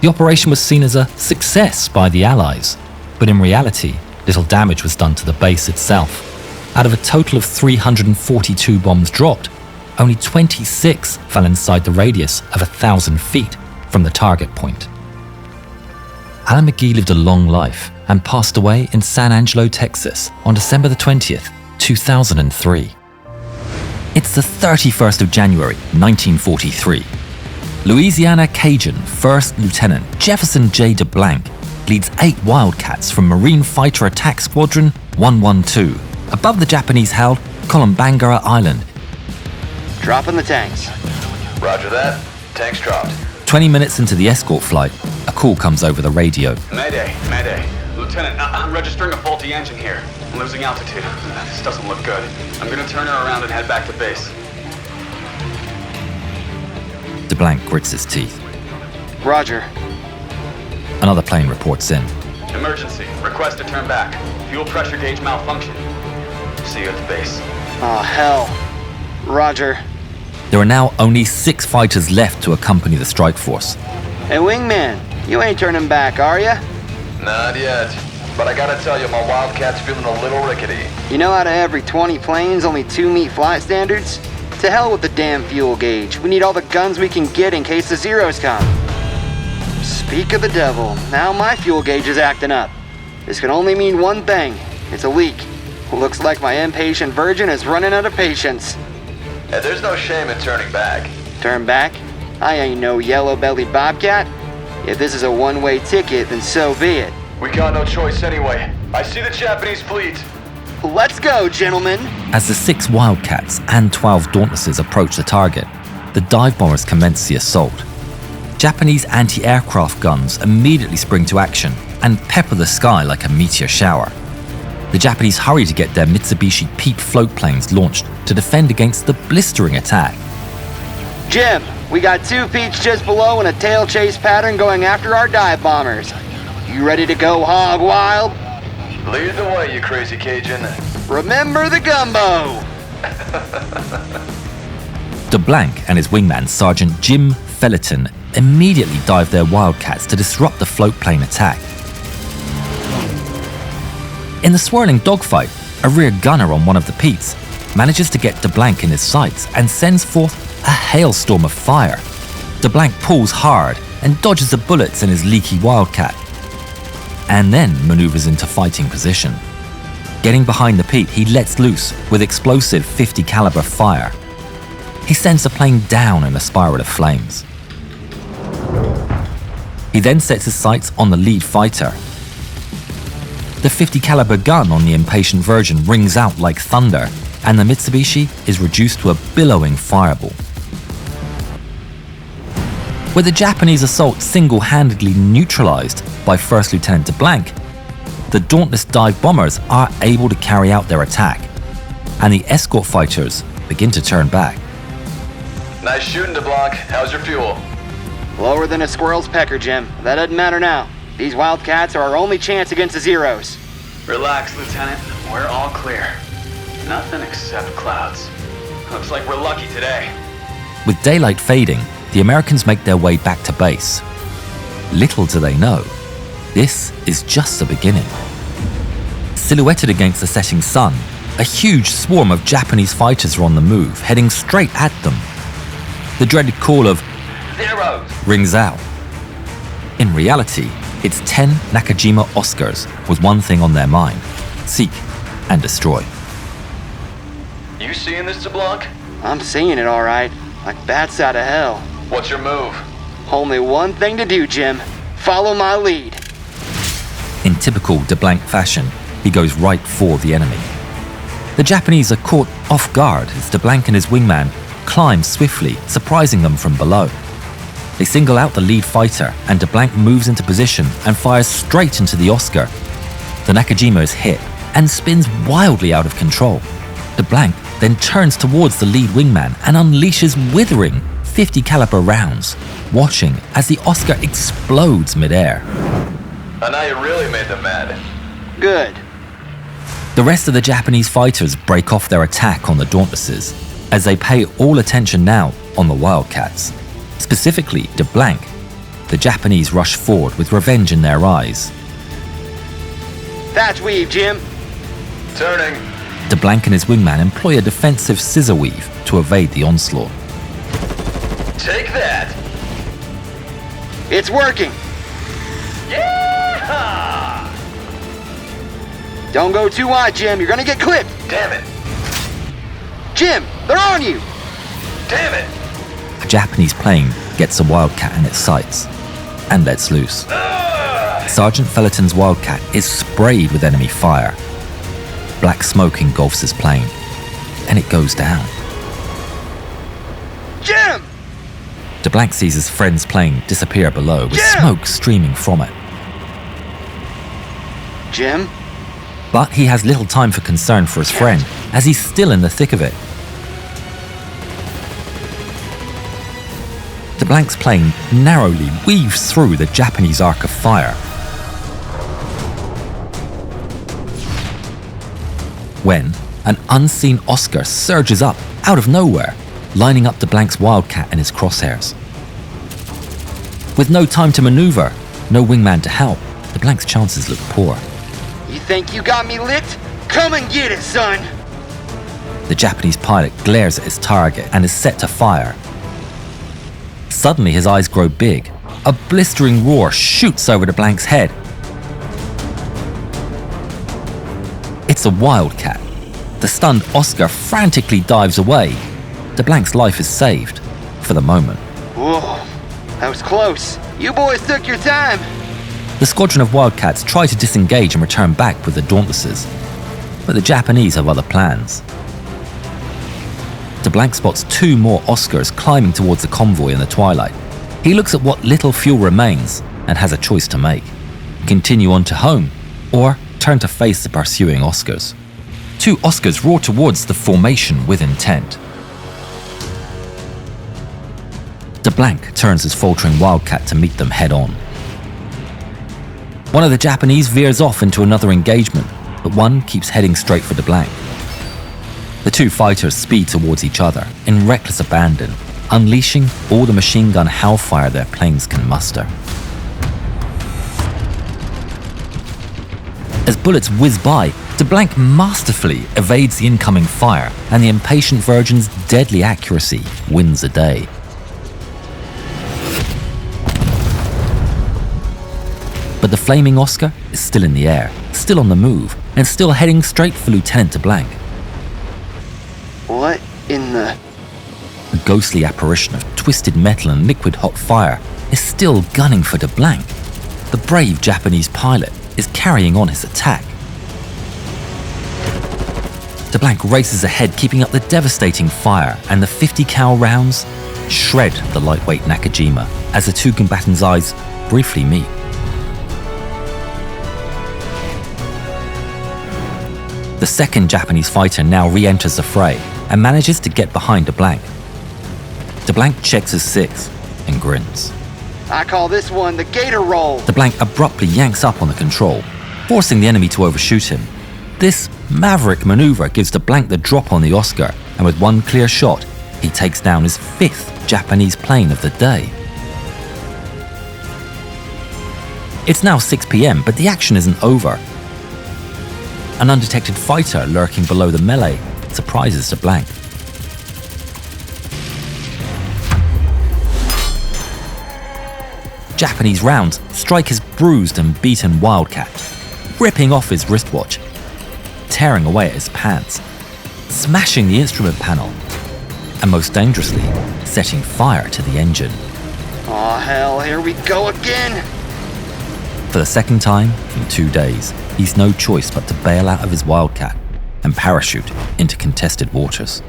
A: The operation was seen as a success by the Allies, but in reality, little damage was done to the base itself. Out of a total of 342 bombs dropped, only 26 fell inside the radius of 1,000 feet from the target point. Alan McGee lived a long life and passed away in San Angelo, Texas on December the 20th, 2003. It's the 31st of January, 1943. Louisiana Cajun First Lieutenant Jefferson J. DeBlanc leads 8 Wildcats from Marine Fighter Attack Squadron 112 above the Japanese-held Kolombangara Island.
E: Dropping the tanks.
B: Roger that. Tanks dropped.
A: 20 minutes into the escort flight, a call comes over the radio.
C: Mayday, mayday. Lieutenant, I'm registering a faulty engine here. I'm losing altitude. This doesn't look good. I'm gonna turn her around and head back to base.
A: DeBlanc grits his teeth.
E: Roger.
A: Another plane reports in.
C: Emergency. Request to turn back. Fuel pressure gauge malfunction. See you at the base.
E: Oh, hell. Roger.
A: There are now only 6 fighters left to accompany the strike force.
E: Hey, Wingman, you ain't turning back, are ya?
B: Not yet. But I gotta tell you, my Wildcat's feeling a little rickety.
E: You know out of every 20 planes, only 2 meet flight standards? To hell with the damn fuel gauge. We need all the guns we can get in case the Zeros come. Speak of the devil, now my fuel gauge is acting up. This can only mean one thing. It's a leak. Looks like my impatient virgin is running out of patience.
B: And there's no shame in turning back.
E: Turn back? I ain't no yellow-bellied bobcat. If this is a one-way ticket, then so be it.
B: We got no choice anyway. I see the Japanese fleet.
E: Let's go, gentlemen.
A: As the 6 Wildcats and 12 Dauntlesses approach the target, the dive bombers commence the assault. Japanese anti-aircraft guns immediately spring to action, and pepper the sky like a meteor shower. The Japanese hurry to get their Mitsubishi Peep float planes launched to defend against the blistering attack.
E: Jim, we got 2 Peeps just below in a tail chase pattern going after our dive bombers. You ready to go hog wild?
B: Lead the way, you crazy Cajun.
E: Remember the gumbo!
A: DeBlanc and his wingman, Sergeant Jim Felleton, immediately dive their Wildcats to disrupt the float plane attack. In the swirling dogfight, a rear gunner on one of the Peeps manages to get DeBlanc in his sights and sends forth a hailstorm of fire. DeBlanc pulls hard and dodges the bullets in his leaky Wildcat, and then maneuvers into fighting position. Getting behind the Peep, he lets loose with explosive .50 caliber fire. He sends the plane down in a spiral of flames. He then sets his sights on the lead fighter. The .50 caliber gun on the impatient Virgin rings out like thunder, and the Mitsubishi is reduced to a billowing fireball. With the Japanese assault single-handedly neutralized by First Lieutenant DeBlanc, the dauntless dive bombers are able to carry out their attack, and the escort fighters begin to turn back.
B: Nice shooting, DeBlanc. How's your fuel?
E: Lower than a squirrel's pecker, Jim. That doesn't matter now. These Wildcats are our only chance against the Zeros.
C: Relax, Lieutenant. We're all clear. Nothing except clouds. Looks like we're lucky today.
A: With daylight fading, the Americans make their way back to base. Little do they know, this is just the beginning. Silhouetted against the setting sun, a huge swarm of Japanese fighters are on the move, heading straight at them. The dreaded call of
B: Zeros
A: rings out. In reality, it's 10 Nakajima Oscars with one thing on their mind: seek and destroy.
B: You seeing this, DeBlanc?
E: I'm seeing it all right, like bats out of hell.
B: What's your move?
E: Only one thing to do, Jim. Follow my lead.
A: In typical DeBlanc fashion, he goes right for the enemy. The Japanese are caught off guard as DeBlanc and his wingman climb swiftly, surprising them from below. They single out the lead fighter, and DeBlanc moves into position and fires straight into the Oscar. The Nakajima is hit and spins wildly out of control. DeBlanc then turns towards the lead wingman and unleashes withering .50 caliber rounds, watching as the Oscar explodes midair.
B: And now you really made them mad.
E: Good.
A: The rest of the Japanese fighters break off their attack on the Dauntlesses, as they pay all attention now on the Wildcats. Specifically, DeBlanc. The Japanese rush forward with revenge in their eyes.
E: Thatch weave, Jim.
B: Turning.
A: DeBlanc and his wingman employ a defensive scissor weave to evade the onslaught.
B: Take that.
E: It's working.
B: Yeah!
E: Don't go too wide, Jim. You're gonna get clipped.
B: Damn it.
E: Jim, they're on you.
B: Damn it.
A: A Japanese plane gets a Wildcat in its sights and lets loose. Sergeant Felleton's Wildcat is sprayed with enemy fire. Black smoke engulfs his plane, and it goes down.
E: Jim!
A: DeBlanc sees his friend's plane disappear below, with
E: Jim!
A: smoke streaming from it.
E: Jim?
A: But he has little time for concern for his friend, as he's still in the thick of it. DeBlanc's plane narrowly weaves through the Japanese arc of fire. When an unseen Oscar surges up out of nowhere, lining up DeBlanc's Wildcat in his crosshairs. With no time to maneuver, no wingman to help, DeBlanc's chances look poor.
E: You think you got me licked? Come and get it, son!
A: The Japanese pilot glares at his target and is set to fire. Suddenly his eyes grow big. A blistering roar shoots over DeBlanc's head. It's a Wildcat. The stunned Oscar frantically dives away. DeBlanc's life is saved, for the moment.
E: Whoa, that was close. You boys took your time.
A: The squadron of Wildcats try to disengage and return back with the Dauntlesses, but the Japanese have other plans. DeBlanc spots 2 more Oscars climbing towards the convoy in the twilight. He looks at what little fuel remains and has a choice to make. continue on to home, or turn to face the pursuing Oscars. 2 Oscars roar towards the formation with intent. DeBlanc turns his faltering Wildcat to meet them head on. One of the Japanese veers off into another engagement, but one keeps heading straight for DeBlanc. The 2 fighters speed towards each other in reckless abandon, unleashing all the machine gun hellfire their planes can muster. As bullets whiz by, DeBlanc masterfully evades the incoming fire, and the impatient Virgin's deadly accuracy wins the day. But the flaming Oscar is still in the air, still on the move, and still heading straight for Lieutenant DeBlanc.
E: What in the...
A: A ghostly apparition of twisted metal and liquid hot fire is still gunning for DeBlanc. The brave Japanese pilot is carrying on his attack. DeBlanc races ahead, keeping up the devastating fire, and the 50 cal rounds shred the lightweight Nakajima as the 2 combatants' eyes briefly meet. The second Japanese fighter now re-enters the fray and manages to get behind DeBlanc. DeBlanc checks his 6 and grins.
E: I call this one the gator roll.
A: DeBlanc abruptly yanks up on the control, forcing the enemy to overshoot him. This maverick maneuver gives DeBlanc the drop on the Oscar, and with one clear shot, he takes down his 5th Japanese plane of the day. It's now 6 p.m, but the action isn't over. An undetected fighter lurking below the melee surprises DeBlanc. Japanese rounds strike his bruised and beaten Wildcat, ripping off his wristwatch, tearing away at his pants, smashing the instrument panel, and most dangerously, setting fire to the engine.
E: Aw, hell, here we go again!
A: For the second time in 2 days, he's no choice but to bail out of his Wildcat and parachute into contested waters.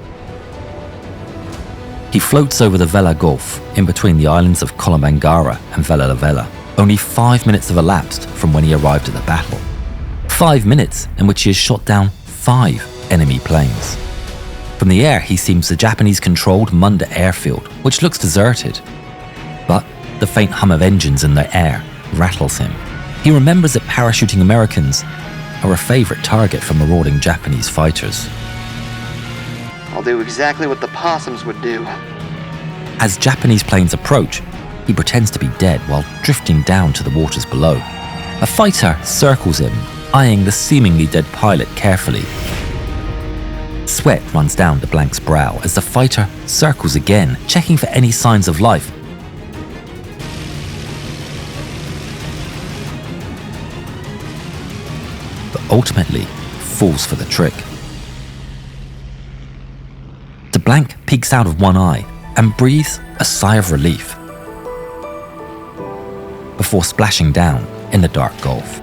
A: He floats over the Vela Gulf, in between the islands of Kolomangara and Vela La Vela. Only 5 minutes have elapsed from when he arrived at the battle. 5 minutes in which he has shot down 5 enemy planes. From the air, he seems the Japanese-controlled Munda airfield, which looks deserted. But the faint hum of engines in the air rattles him. He remembers that parachuting Americans are a favorite target for marauding Japanese fighters.
E: I'll do exactly what the possums would do.
A: As Japanese planes approach, he pretends to be dead while drifting down to the waters below. A fighter circles him, eyeing the seemingly dead pilot carefully. Sweat runs down DeBlanc's brow as the fighter circles again, checking for any signs of life. But ultimately falls for the trick. DeBlanc peeks out of one eye and breathes a sigh of relief before splashing down in the dark Gulf.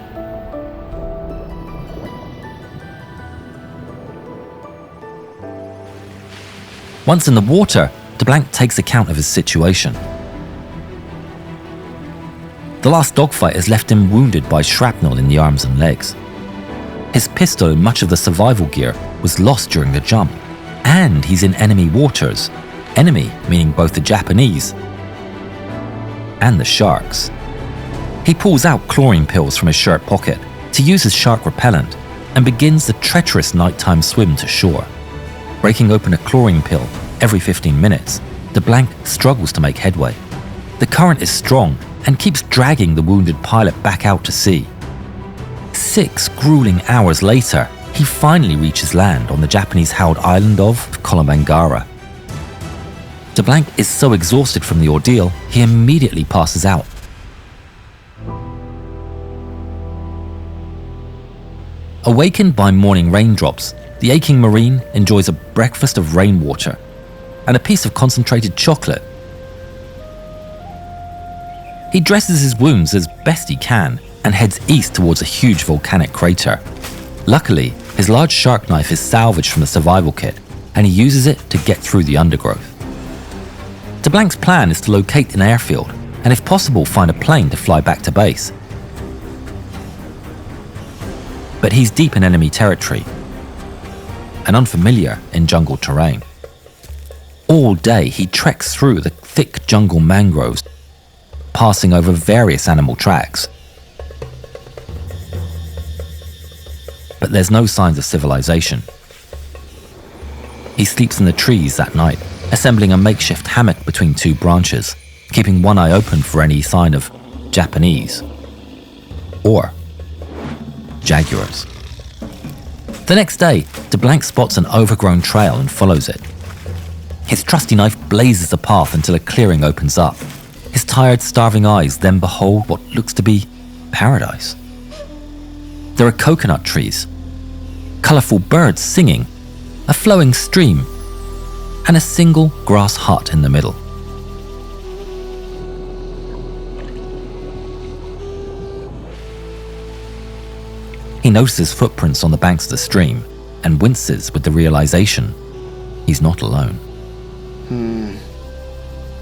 A: Once in the water, DeBlanc takes account of his situation. The last dogfight has left him wounded by shrapnel in the arms and legs. His pistol and much of the survival gear was lost during the jump, and he's in enemy waters. Enemy meaning both the Japanese and the sharks. He pulls out chlorine pills from his shirt pocket to use as shark repellent and begins the treacherous nighttime swim to shore. Breaking open a chlorine pill every 15 minutes, DeBlanc struggles to make headway. The current is strong and keeps dragging the wounded pilot back out to sea. 6 grueling hours later, he finally reaches land on the Japanese-held island of Kolomangara. DeBlanc is so exhausted from the ordeal, he immediately passes out. Awakened by morning raindrops, the aching Marine enjoys a breakfast of rainwater and a piece of concentrated chocolate. He dresses his wounds as best he can and heads east towards a huge volcanic crater. Luckily, his large shark knife is salvaged from the survival kit, and he uses it to get through the undergrowth. DeBlanc's plan is to locate an airfield and if possible find a plane to fly back to base. but he's deep in enemy territory and unfamiliar in jungle terrain. All day he treks through the thick jungle mangroves, passing over various animal tracks. But there's no signs of civilization. He sleeps in the trees that night, assembling a makeshift hammock between two branches, keeping one eye open for any sign of Japanese or jaguars. The next day, DeBlanc spots an overgrown trail and follows it. His trusty knife blazes a path until a clearing opens up. His tired, starving eyes then behold what looks to be paradise. There are coconut trees, colourful birds singing, a flowing stream, and a single grass hut in the middle. He notices footprints on the banks of the stream and winces with the realization he's not alone.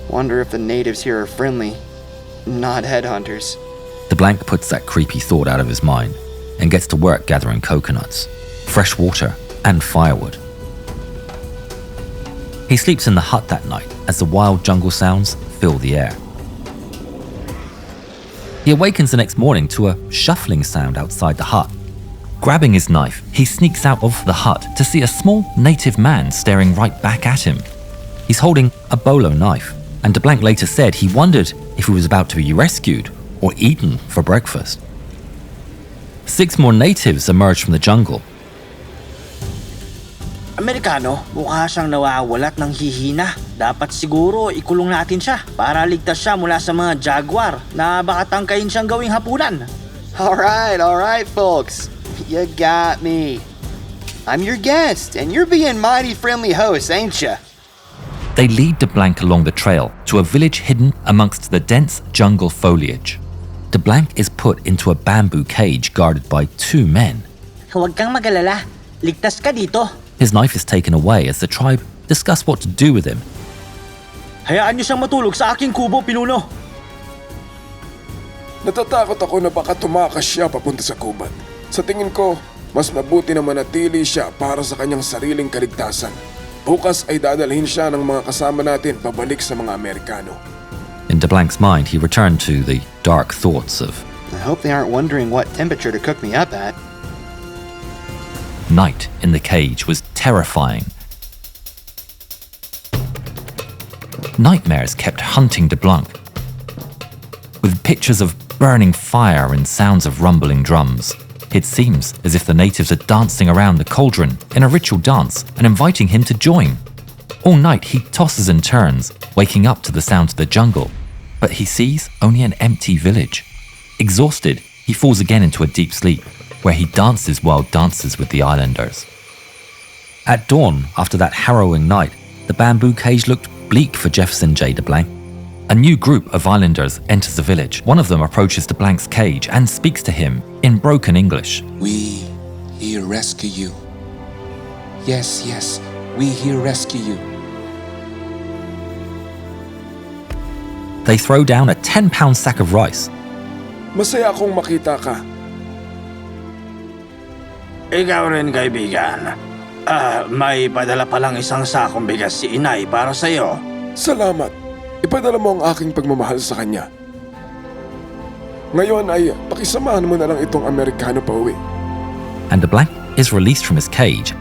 E: Wonder if the natives here are friendly, not headhunters.
A: DeBlanc puts that creepy thought out of his mind and gets to work gathering coconuts, fresh water, and firewood. He sleeps in the hut that night as the wild jungle sounds fill the air. He awakens the next morning to a shuffling sound outside the hut. Grabbing his knife, he sneaks out of the hut to see a small native man staring right back at him. He's holding a bolo knife, and DeBlanc later said he wondered if he was about to be rescued or eaten for breakfast. 6 more natives emerged from the jungle.
N: Amerikano, mukha siyang nawawala at nanghihina. Dapat siguro ikulong natin siya para ligtas siya mula sa mga jaguar na baka tangkayin siyang gawing hapunan.
E: All right, folks. You got me. I'm your guest, and you're being mighty friendly hosts, ain't ya?
A: They lead DeBlanc along the trail to a village hidden amongst the dense jungle foliage. DeBlanc is put into a bamboo cage guarded by 2 men.
N: Huwag kang mag-alala. Ligtas ka dito.
A: His knife is taken away as the tribe discuss what to do with him.
N: Hayaan niyo siyang matulog sa aking kubo, pinuno.
O: Natatakot ako na baka tumakas siya papunta sa gubat. Sa tingin ko, mas mabuti na manatili siya para sa kanyang sariling kaligtasan. Bukas ay dadalhin siya ng mga kasama natin pabalik sa mga Amerikano.
A: In DeBlanc's mind, he returned to the dark thoughts of,
E: I hope they aren't wondering what temperature to cook me up at.
A: Night in the cage was terrifying. Nightmares kept hunting DeBlanc, with pictures of burning fire and sounds of rumbling drums. It seems as if the natives are dancing around the cauldron in a ritual dance and inviting him to join. All night he tosses and turns, waking up to the sounds of the jungle, but he sees only an empty village. Exhausted, he falls again into a deep sleep, where he dances wild dances with the islanders. At dawn, after that harrowing night, the bamboo cage looked bleak for Jefferson J. DeBlanc. A new group of islanders enters the village. One of them approaches DeBlanc's cage and speaks to him in broken English.
P: We here rescue you. Yes, we here rescue you.
A: They throw down a 10-pound sack of rice.
O: Masaya akong makita ka.
N: Ikaw rin, kaibigan. May padala palang isang sakong bigas si inay para sa'yo.
O: Salamat. Ipadala mo ang aking pagmamahal sa kanya. Ngayon ay pakisamahan mo na lang itong Amerikano pa uwi.
A: And DeBlanc is released from his cage.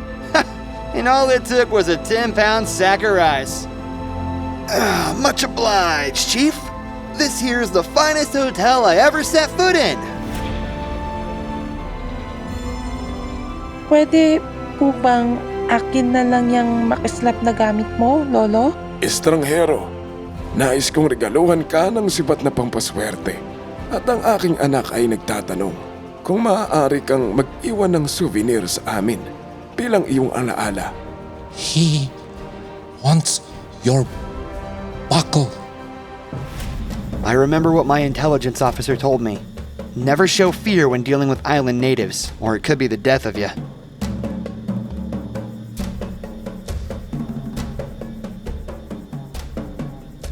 E: And all it took was a 10-pound sack of rice. Much obliged, Chief. This here's the finest hotel I ever set foot in.
Q: Pwede po bang akin na lang yung makislap na gamit mo, Lolo?
O: Estranghero, nais kong regaluhan ka ng sibat na pampaswerte. At ang aking anak ay nagtatanong kung maaari kang mag-iwan ng souvenir sa amin bilang iyong alaala.
P: He wants your buckle.
E: I remember what my intelligence officer told me. Never show fear when dealing with island natives, or it could be the death of you.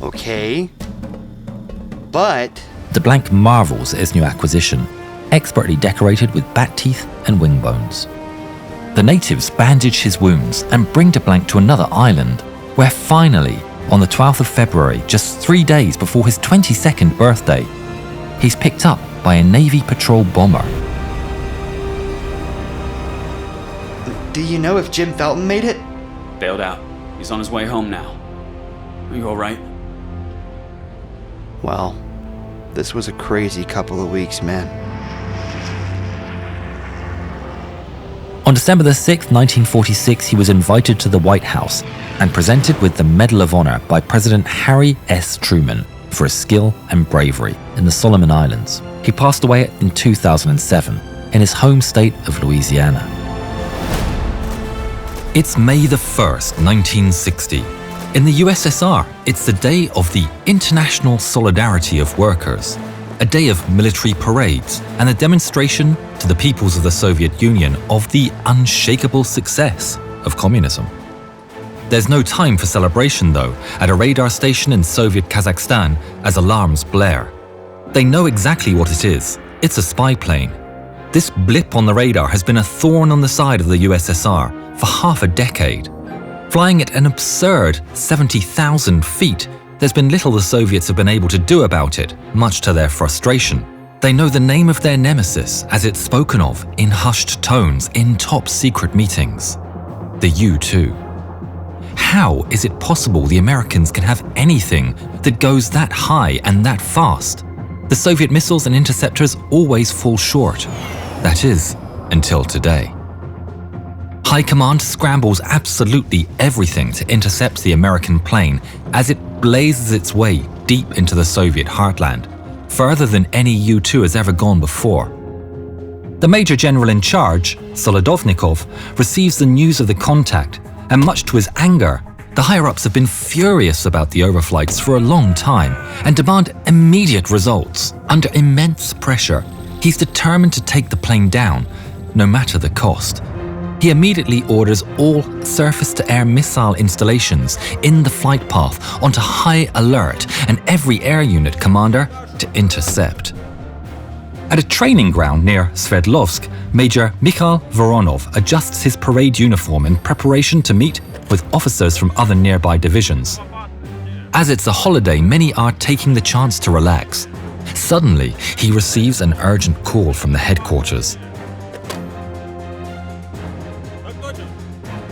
E: Okay. But
A: DeBlanc marvels at his new acquisition. expertly decorated with bat teeth and wing bones. The natives bandage his wounds and bring DeBlanc to another island, where finally, on the 12th of February, just 3 days before his 22nd birthday, he's picked up by a Navy patrol bomber.
E: Do you know if Jim Felton made it?
F: Bailed out. He's on his way home now. Are you alright?
E: Well, this was a crazy couple of weeks, man.
A: On December the 6th, 1946, he was invited to the White House and presented with the Medal of Honor by President Harry S. Truman for his skill and bravery in the Solomon Islands. He passed away in 2007 in his home state of Louisiana. It's May the 1st, 1960. In the USSR, it's the day of the International Solidarity of Workers, a day of military parades and a demonstration to the peoples of the Soviet Union of the unshakable success of communism. There's no time for celebration, though, at a radar station in Soviet Kazakhstan as alarms blare. They know exactly what it is. It's a spy plane. This blip on the radar has been a thorn on the side of the USSR for half a decade. Flying at an absurd 70,000 feet, there's been little the Soviets have been able to do about it, much to their frustration. They know the name of their nemesis as it's spoken of in hushed tones in top-secret meetings. The U-2. How is it possible the Americans can have anything that goes that high and that fast? The Soviet missiles and interceptors always fall short. That is, until today. High Command scrambles absolutely everything to intercept the American plane as it blazes its way deep into the Soviet heartland, further than any U-2 has ever gone before. The Major General in charge, Solodovnikov, receives the news of the contact, and much to his anger, the higher-ups have been furious about the overflights for a long time and demand immediate results. Under immense pressure, he's determined to take the plane down, no matter the cost. He immediately orders all surface-to-air missile installations in the flight path onto high alert and every air unit commander to intercept. At a training ground near Sverdlovsk, Major Mikhail Voronov adjusts his parade uniform in preparation to meet with officers from other nearby divisions. As it's a holiday, many are taking the chance to relax. Suddenly, he receives an urgent call from the headquarters.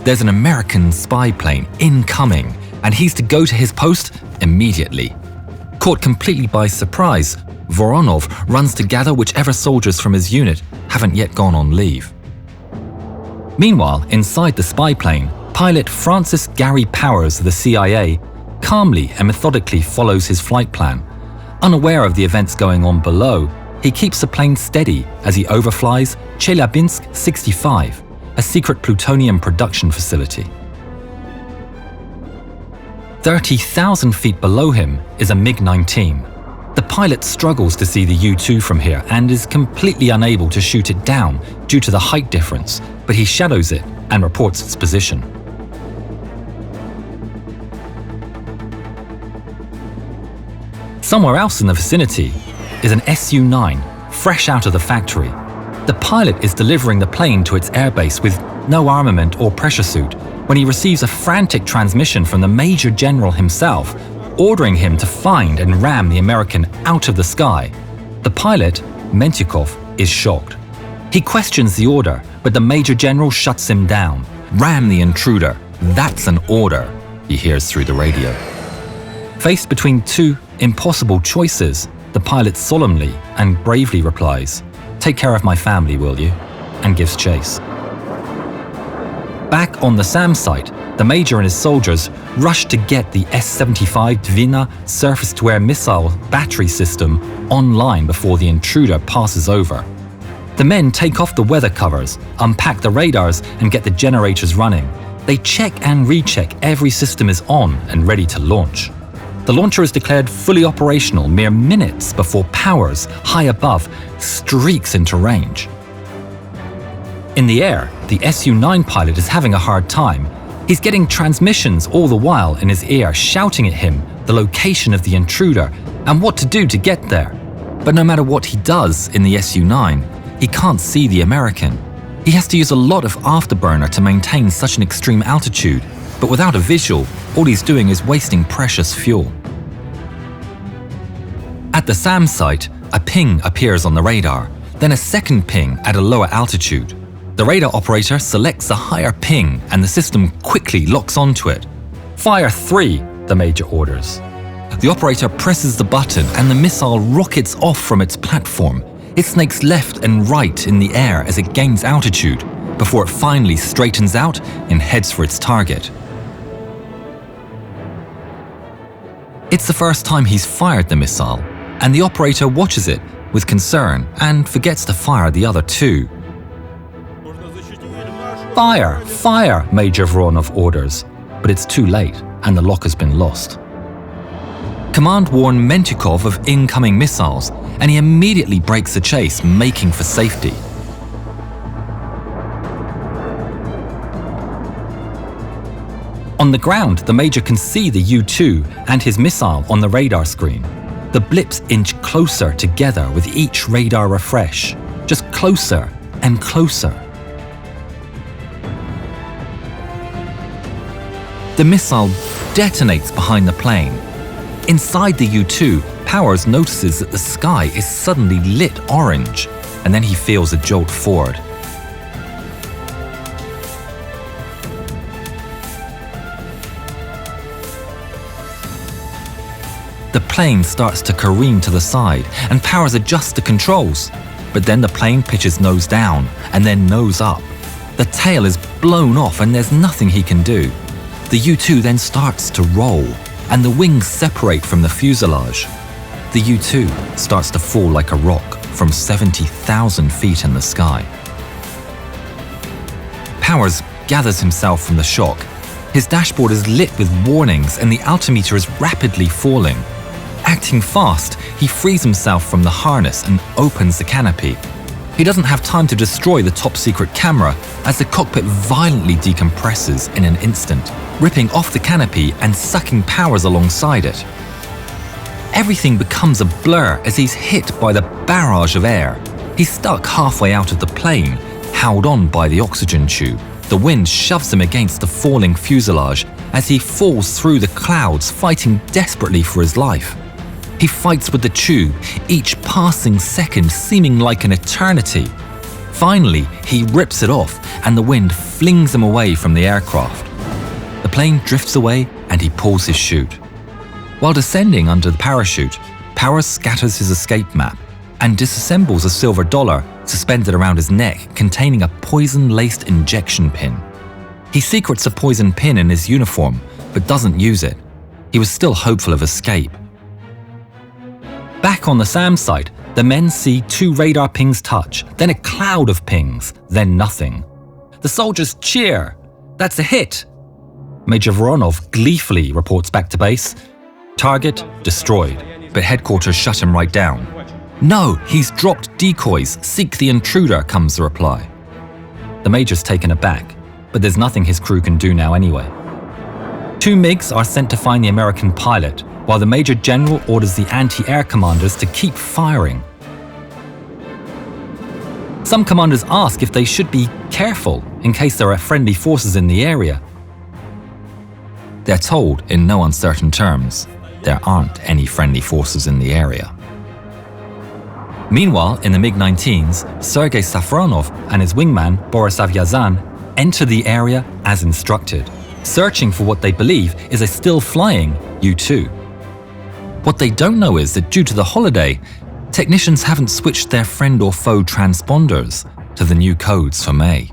A: There's an American spy plane incoming, and he's to go to his post immediately. Caught completely by surprise, Voronov runs to gather whichever soldiers from his unit haven't yet gone on leave. Meanwhile, inside the spy plane, pilot Francis Gary Powers of the CIA calmly and methodically follows his flight plan. Unaware of the events going on below, he keeps the plane steady as he overflies Chelyabinsk 65, a secret plutonium production facility. 30,000 feet below him is a MiG-19. The pilot struggles to see the U-2 from here and is completely unable to shoot it down due to the height difference, but he shadows it and reports its position. Somewhere else in the vicinity is an Su-9, fresh out of the factory. The pilot is delivering the plane to its airbase with no armament or pressure suit when he receives a frantic transmission from the Major General himself, ordering him to find and ram the American out of the sky. The pilot, Mentyukov, is shocked. He questions the order, but the Major General shuts him down. "Ram the intruder. That's an order," he hears through the radio. Faced between two impossible choices, the pilot solemnly and bravely replies, "Take care of my family, will you?" and gives chase. Back on the SAM site, the Major and his soldiers rush to get the S-75 Dvina surface-to-air missile battery system online before the intruder passes over. The men take off the weather covers, unpack the radars, and get the generators running. They check and recheck every system is on and ready to launch. The launcher is declared fully operational mere minutes before Powers, high above, streaks into range. In the air, the Su-9 pilot is having a hard time. He's getting transmissions all the while in his ear, shouting at him the location of the intruder and what to do to get there. But no matter what he does in the Su-9, he can't see the American. He has to use a lot of afterburner to maintain such an extreme altitude, but without a visual, all he's doing is wasting precious fuel. At the SAM site, a ping appears on the radar, then a second ping at a lower altitude. The radar operator selects a higher ping and the system quickly locks onto it. "Fire 3, the major orders. The operator presses the button and the missile rockets off from its platform. It snakes left and right in the air as it gains altitude, before it finally straightens out and heads for its target. It's the first time he's fired the missile, and the operator watches it with concern and forgets to fire the other two. "Fire! Fire!" Major Voronov orders, but it's too late and the lock has been lost. Command warn Mentikov of incoming missiles, and he immediately breaks the chase, making for safety. On the ground, the Major can see the U-2 and his missile on the radar screen. The blips inch closer together with each radar refresh, just closer and closer. The missile detonates behind the plane. Inside the U-2, Powers notices that the sky is suddenly lit orange, and then he feels a jolt forward. The plane starts to careen to the side, and Powers adjusts the controls. But then the plane pitches nose down, and then nose up. The tail is blown off, and there's nothing he can do. The U-2 then starts to roll, and the wings separate from the fuselage. The U-2 starts to fall like a rock from 70,000 feet in the sky. Powers gathers himself from the shock. His dashboard is lit with warnings and the altimeter is rapidly falling. Acting fast, he frees himself from the harness and opens the canopy. He doesn't have time to destroy the top-secret camera as the cockpit violently decompresses in an instant, ripping off the canopy and sucking Powers alongside it. Everything becomes a blur as he's hit by the barrage of air. He's stuck halfway out of the plane, held on by the oxygen tube. The wind shoves him against the falling fuselage as he falls through the clouds, fighting desperately for his life. He fights with the tube, each passing second seeming like an eternity. Finally, he rips it off and the wind flings him away from the aircraft. The plane drifts away and he pulls his chute. While descending under the parachute, Powers scatters his escape map and disassembles a silver dollar suspended around his neck containing a poison-laced injection pin. He secrets a poison pin in his uniform, but doesn't use it. He was still hopeful of escape. Back on the SAM site, the men see 2 radar pings touch, then a cloud of pings, then nothing. The soldiers cheer. "That's a hit!" Major Voronov gleefully reports back to base. Target destroyed, but headquarters shut him right down. "No, he's dropped decoys. Seek the intruder," comes the reply. The Major's taken aback, but there's nothing his crew can do now anyway. 2 MiGs are sent to find the American pilot, while the Major General orders the anti-air commanders to keep firing. Some commanders ask if they should be careful in case there are friendly forces in the area. They're told in no uncertain terms there aren't any friendly forces in the area. Meanwhile, in the MiG-19s, Sergei Safronov and his wingman Boris Aviator enter the area as instructed, searching for what they believe is a still-flying U-2. What they don't know is that due to the holiday, technicians haven't switched their friend or foe transponders to the new codes for May.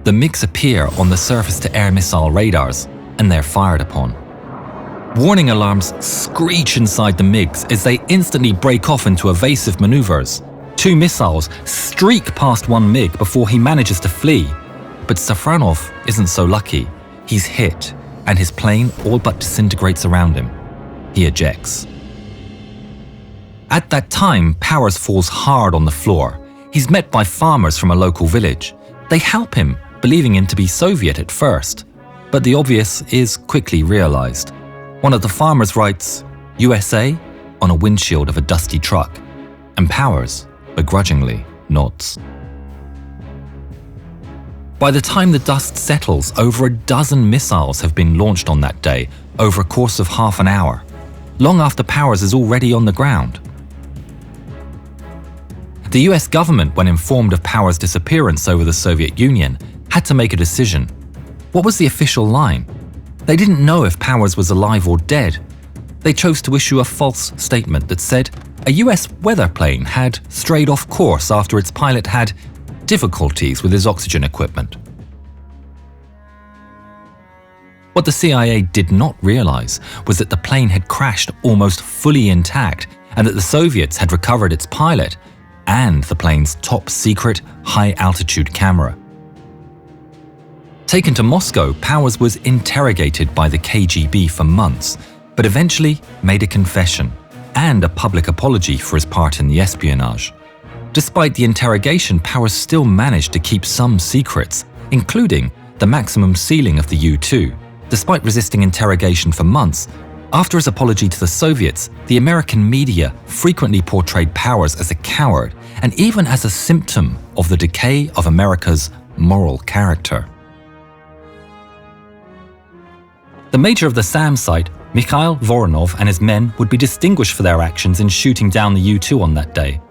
A: The MiGs appear on the surface-to-air missile radars, and they're fired upon. Warning alarms screech inside the MiGs as they instantly break off into evasive maneuvers. 2 missiles streak past one MiG before he manages to flee, but Safronov isn't so lucky. He's hit, and his plane all but disintegrates around him. He ejects. At that time, Powers falls hard on the floor. He's met by farmers from a local village. They help him, believing him to be Soviet at first, but the obvious is quickly realized. One of the farmers writes, USA, on a windshield of a dusty truck, and Powers begrudgingly nods. By the time the dust settles, over a dozen missiles have been launched on that day over a course of half an hour, long after Powers is already on the ground. The US government, when informed of Powers' disappearance over the Soviet Union, had to make a decision. What was the official line? They didn't know if Powers was alive or dead. They chose to issue a false statement that said a US weather plane had strayed off course after its pilot had difficulties with his oxygen equipment. What the CIA did not realize was that the plane had crashed almost fully intact and that the Soviets had recovered its pilot and the plane's top-secret high-altitude camera. Taken to Moscow, Powers was interrogated by the KGB for months, but eventually made a confession and a public apology for his part in the espionage. Despite the interrogation, Powers still managed to keep some secrets, including the maximum ceiling of the U-2. Despite resisting interrogation for months, after his apology to the Soviets, the American media frequently portrayed Powers as a coward and even as a symptom of the decay of America's moral character. The major of the SAM site, Mikhail Voronov, and his men would be distinguished for their actions in shooting down the U-2 on that day.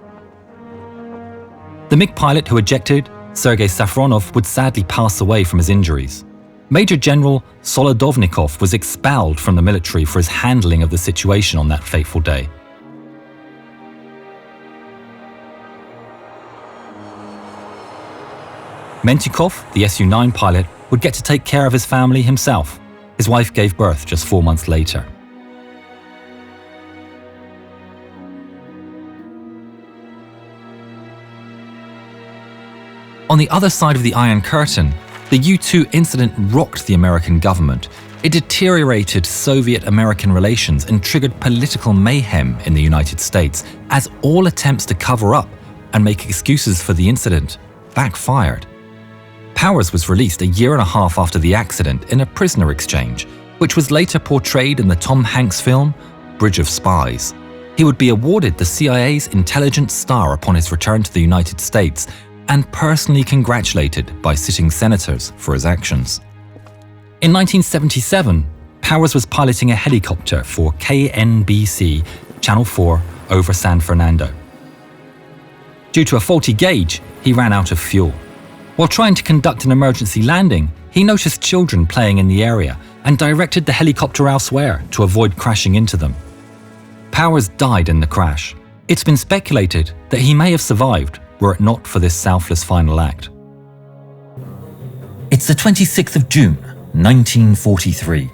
A: The MiG pilot who ejected, Sergei Safronov, would sadly pass away from his injuries. Major General Solodovnikov was expelled from the military for his handling of the situation on that fateful day. Mentikov, the Su-9 pilot, would get to take care of his family himself. His wife gave birth just 4 months later. On the other side of the Iron Curtain, the U-2 incident rocked the American government. It deteriorated Soviet-American relations and triggered political mayhem in the United States, as all attempts to cover up and make excuses for the incident backfired. Powers was released a year and a half after the accident in a prisoner exchange, which was later portrayed in the Tom Hanks film Bridge of Spies. He would be awarded the CIA's Intelligence Star upon his return to the United States and personally congratulated by sitting senators for his actions. In 1977, Powers was piloting a helicopter for KNBC Channel 4 over San Fernando. Due to a faulty gauge, he ran out of fuel. While trying to conduct an emergency landing, he noticed children playing in the area and directed the helicopter elsewhere to avoid crashing into them. Powers died in the crash. It's been speculated that he may have survived were it not for this selfless final act. It's the 26th of June, 1943.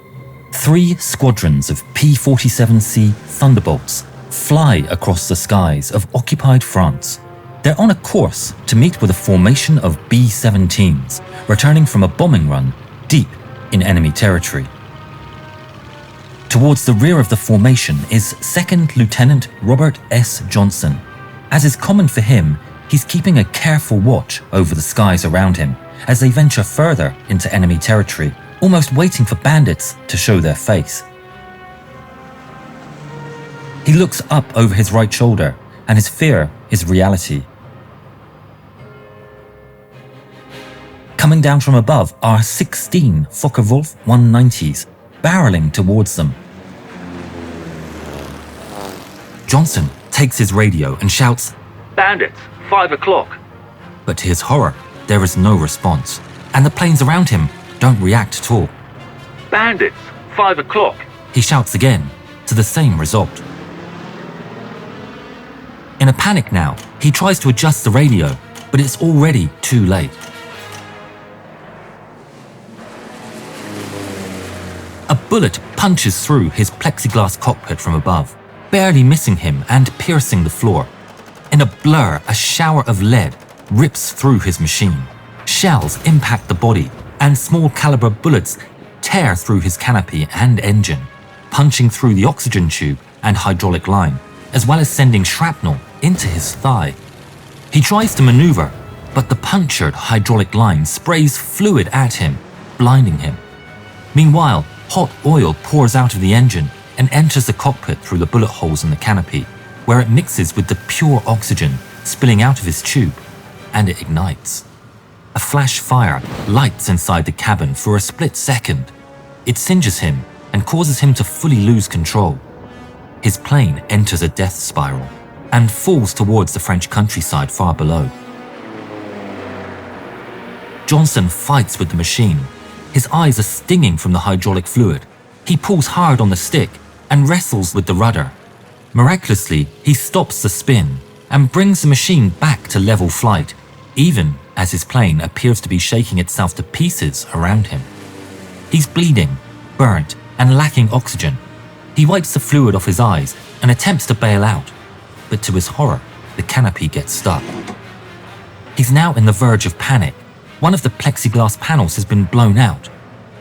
A: 3 squadrons of P-47C Thunderbolts fly across the skies of occupied France. They're on a course to meet with a formation of B-17s, returning from a bombing run deep in enemy territory. Towards the rear of the formation is 2nd Lieutenant Robert S. Johnson. As is common for him, he's keeping a careful watch over the skies around him as they venture further into enemy territory, almost waiting for bandits to show their face. He looks up over his right shoulder, and his fear is reality. Coming down from above are 16 Focke-Wulf 190s, barreling towards them. Johnson takes his radio and shouts,
J: "Bandits, 5 o'clock.
A: But to his horror, there is no response, and the planes around him don't react at all.
J: Bandits, 5 o'clock.
A: He shouts again, to the same result. In a panic now, he tries to adjust the radio, but it's already too late. A bullet punches through his plexiglass cockpit from above, barely missing him and piercing the floor. In a blur, a shower of lead rips through his machine. Shells impact the body, and small caliber bullets tear through his canopy and engine, punching through the oxygen tube and hydraulic line, as well as sending shrapnel into his thigh. He tries to maneuver, but the punctured hydraulic line sprays fluid at him, blinding him. Meanwhile, hot oil pours out of the engine and enters the cockpit through the bullet holes in the canopy. where it mixes with the pure oxygen spilling out of his tube, and it ignites. A flash fire lights inside the cabin for a split second. It singes him and causes him to fully lose control. His plane enters a death spiral and falls towards the French countryside far below. Johnson fights with the machine. His eyes are stinging from the hydraulic fluid. He pulls hard on the stick and wrestles with the rudder. Miraculously, he stops the spin and brings the machine back to level flight, even as his plane appears to be shaking itself to pieces around him. He's bleeding, burnt, and lacking oxygen. He wipes the fluid off his eyes and attempts to bail out, but to his horror, the canopy gets stuck. He's now in the verge of panic. One of the plexiglass panels has been blown out.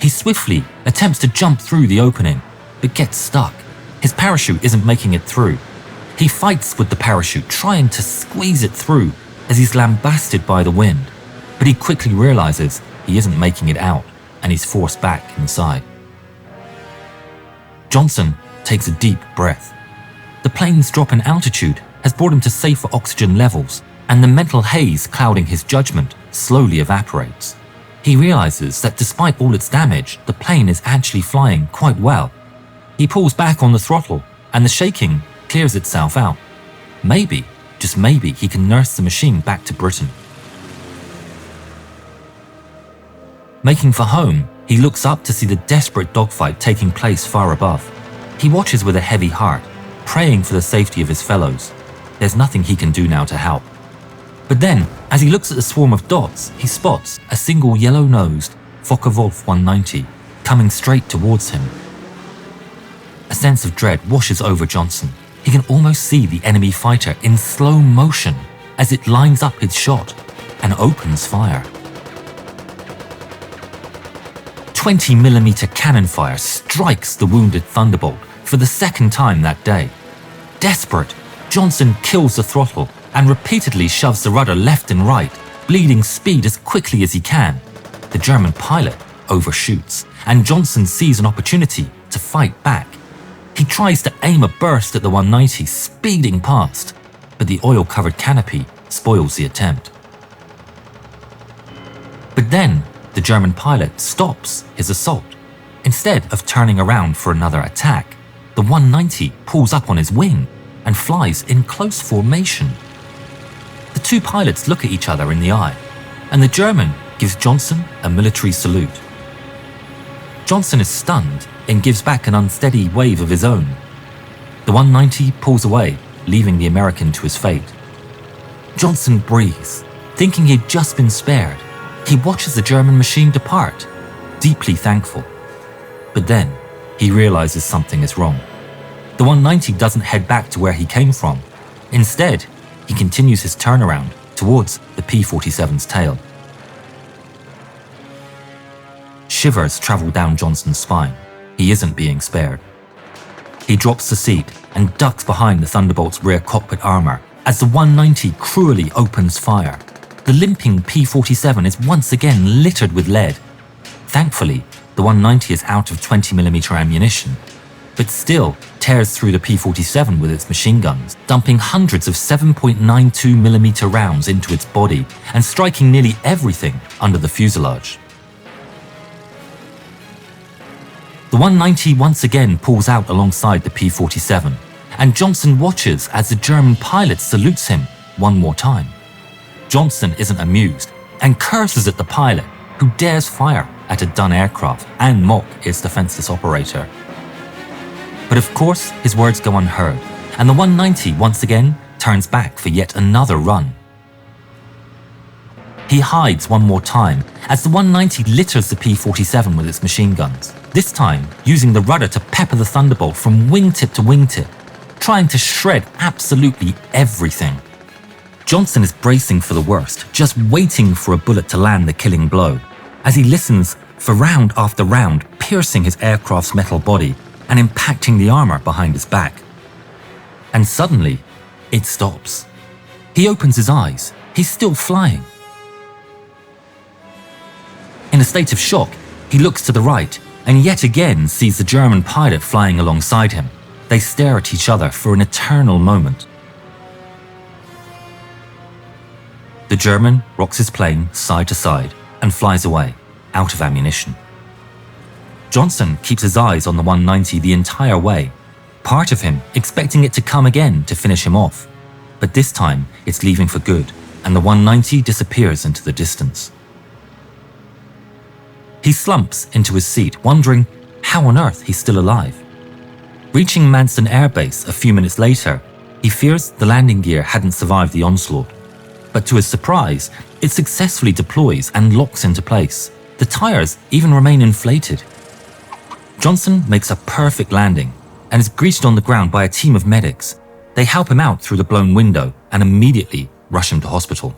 A: He swiftly attempts to jump through the opening, but gets stuck. His parachute isn't making it through. He fights with the parachute, trying to squeeze it through as he's lambasted by the wind, but he quickly realizes he isn't making it out and he's forced back inside. Johnson takes a deep breath. The plane's drop in altitude has brought him to safer oxygen levels, and the mental haze clouding his judgment slowly evaporates. He realizes that despite all its damage, the plane is actually flying quite well. He pulls back on the throttle, and the shaking clears itself out. Maybe, just maybe, he can nurse the machine back to Britain. Making for home, he looks up to see the desperate dogfight taking place far above. He watches with a heavy heart, praying for the safety of his fellows. There's nothing he can do now to help. But then, as he looks at the swarm of dots, he spots a single yellow-nosed Focke-Wulf 190 coming straight towards him. A sense of dread washes over Johnson. He can almost see the enemy fighter in slow motion as it lines up its shot and opens fire. 20mm cannon fire strikes the wounded Thunderbolt for the second time that day. Desperate, Johnson kills the throttle and repeatedly shoves the rudder left and right, bleeding speed as quickly as he can. The German pilot overshoots, and Johnson sees an opportunity to fight back. He tries to aim a burst at the 190 speeding past, but the oil-covered canopy spoils the attempt. But then, the German pilot stops his assault. Instead of turning around for another attack, the 190 pulls up on his wing and flies in close formation. The two pilots look at each other in the eye, and the German gives Johnson a military salute. Johnson is stunned and gives back an unsteady wave of his own. The 190 pulls away, leaving the American to his fate. Johnson breathes, thinking he'd just been spared. He watches the German machine depart, deeply thankful. But then, he realizes something is wrong. The 190 doesn't head back to where he came from. Instead, he continues his turnaround towards the P-47's tail. Shivers travel down Johnson's spine. He isn't being spared. He drops the seat and ducks behind the Thunderbolt's rear cockpit armor as the 190 cruelly opens fire. The limping P-47 is once again littered with lead. Thankfully, the 190 is out of 20mm ammunition, but still tears through the P-47 with its machine guns, dumping hundreds of 7.92mm rounds into its body and striking nearly everything under the fuselage. The 190 once again pulls out alongside the P-47, and Johnson watches as the German pilot salutes him one more time. Johnson isn't amused and curses at the pilot, who dares fire at a done aircraft and mock its defenseless operator. But of course, his words go unheard, and the 190 once again turns back for yet another run. He hides one more time as the 190 litters the P-47 with its machine guns, this time using the rudder to pepper the Thunderbolt from wingtip to wingtip, trying to shred absolutely everything. Johnson is bracing for the worst, just waiting for a bullet to land the killing blow, as he listens for round after round piercing his aircraft's metal body and impacting the armor behind his back. And suddenly, it stops. He opens his eyes. He's still flying. In a state of shock, he looks to the right and yet again sees the German pilot flying alongside him. They stare at each other for an eternal moment. The German rocks his plane side to side and flies away, out of ammunition. Johnson keeps his eyes on the 190 the entire way, part of him expecting it to come again to finish him off. But this time, it's leaving for good, and the 190 disappears into the distance. He slumps into his seat, wondering how on earth he's still alive. Reaching Manston Air Base a few minutes later, he fears the landing gear hadn't survived the onslaught. But to his surprise, it successfully deploys and locks into place. The tires even remain inflated. Johnson makes a perfect landing and is greeted on the ground by a team of medics. They help him out through the blown window and immediately rush him to hospital.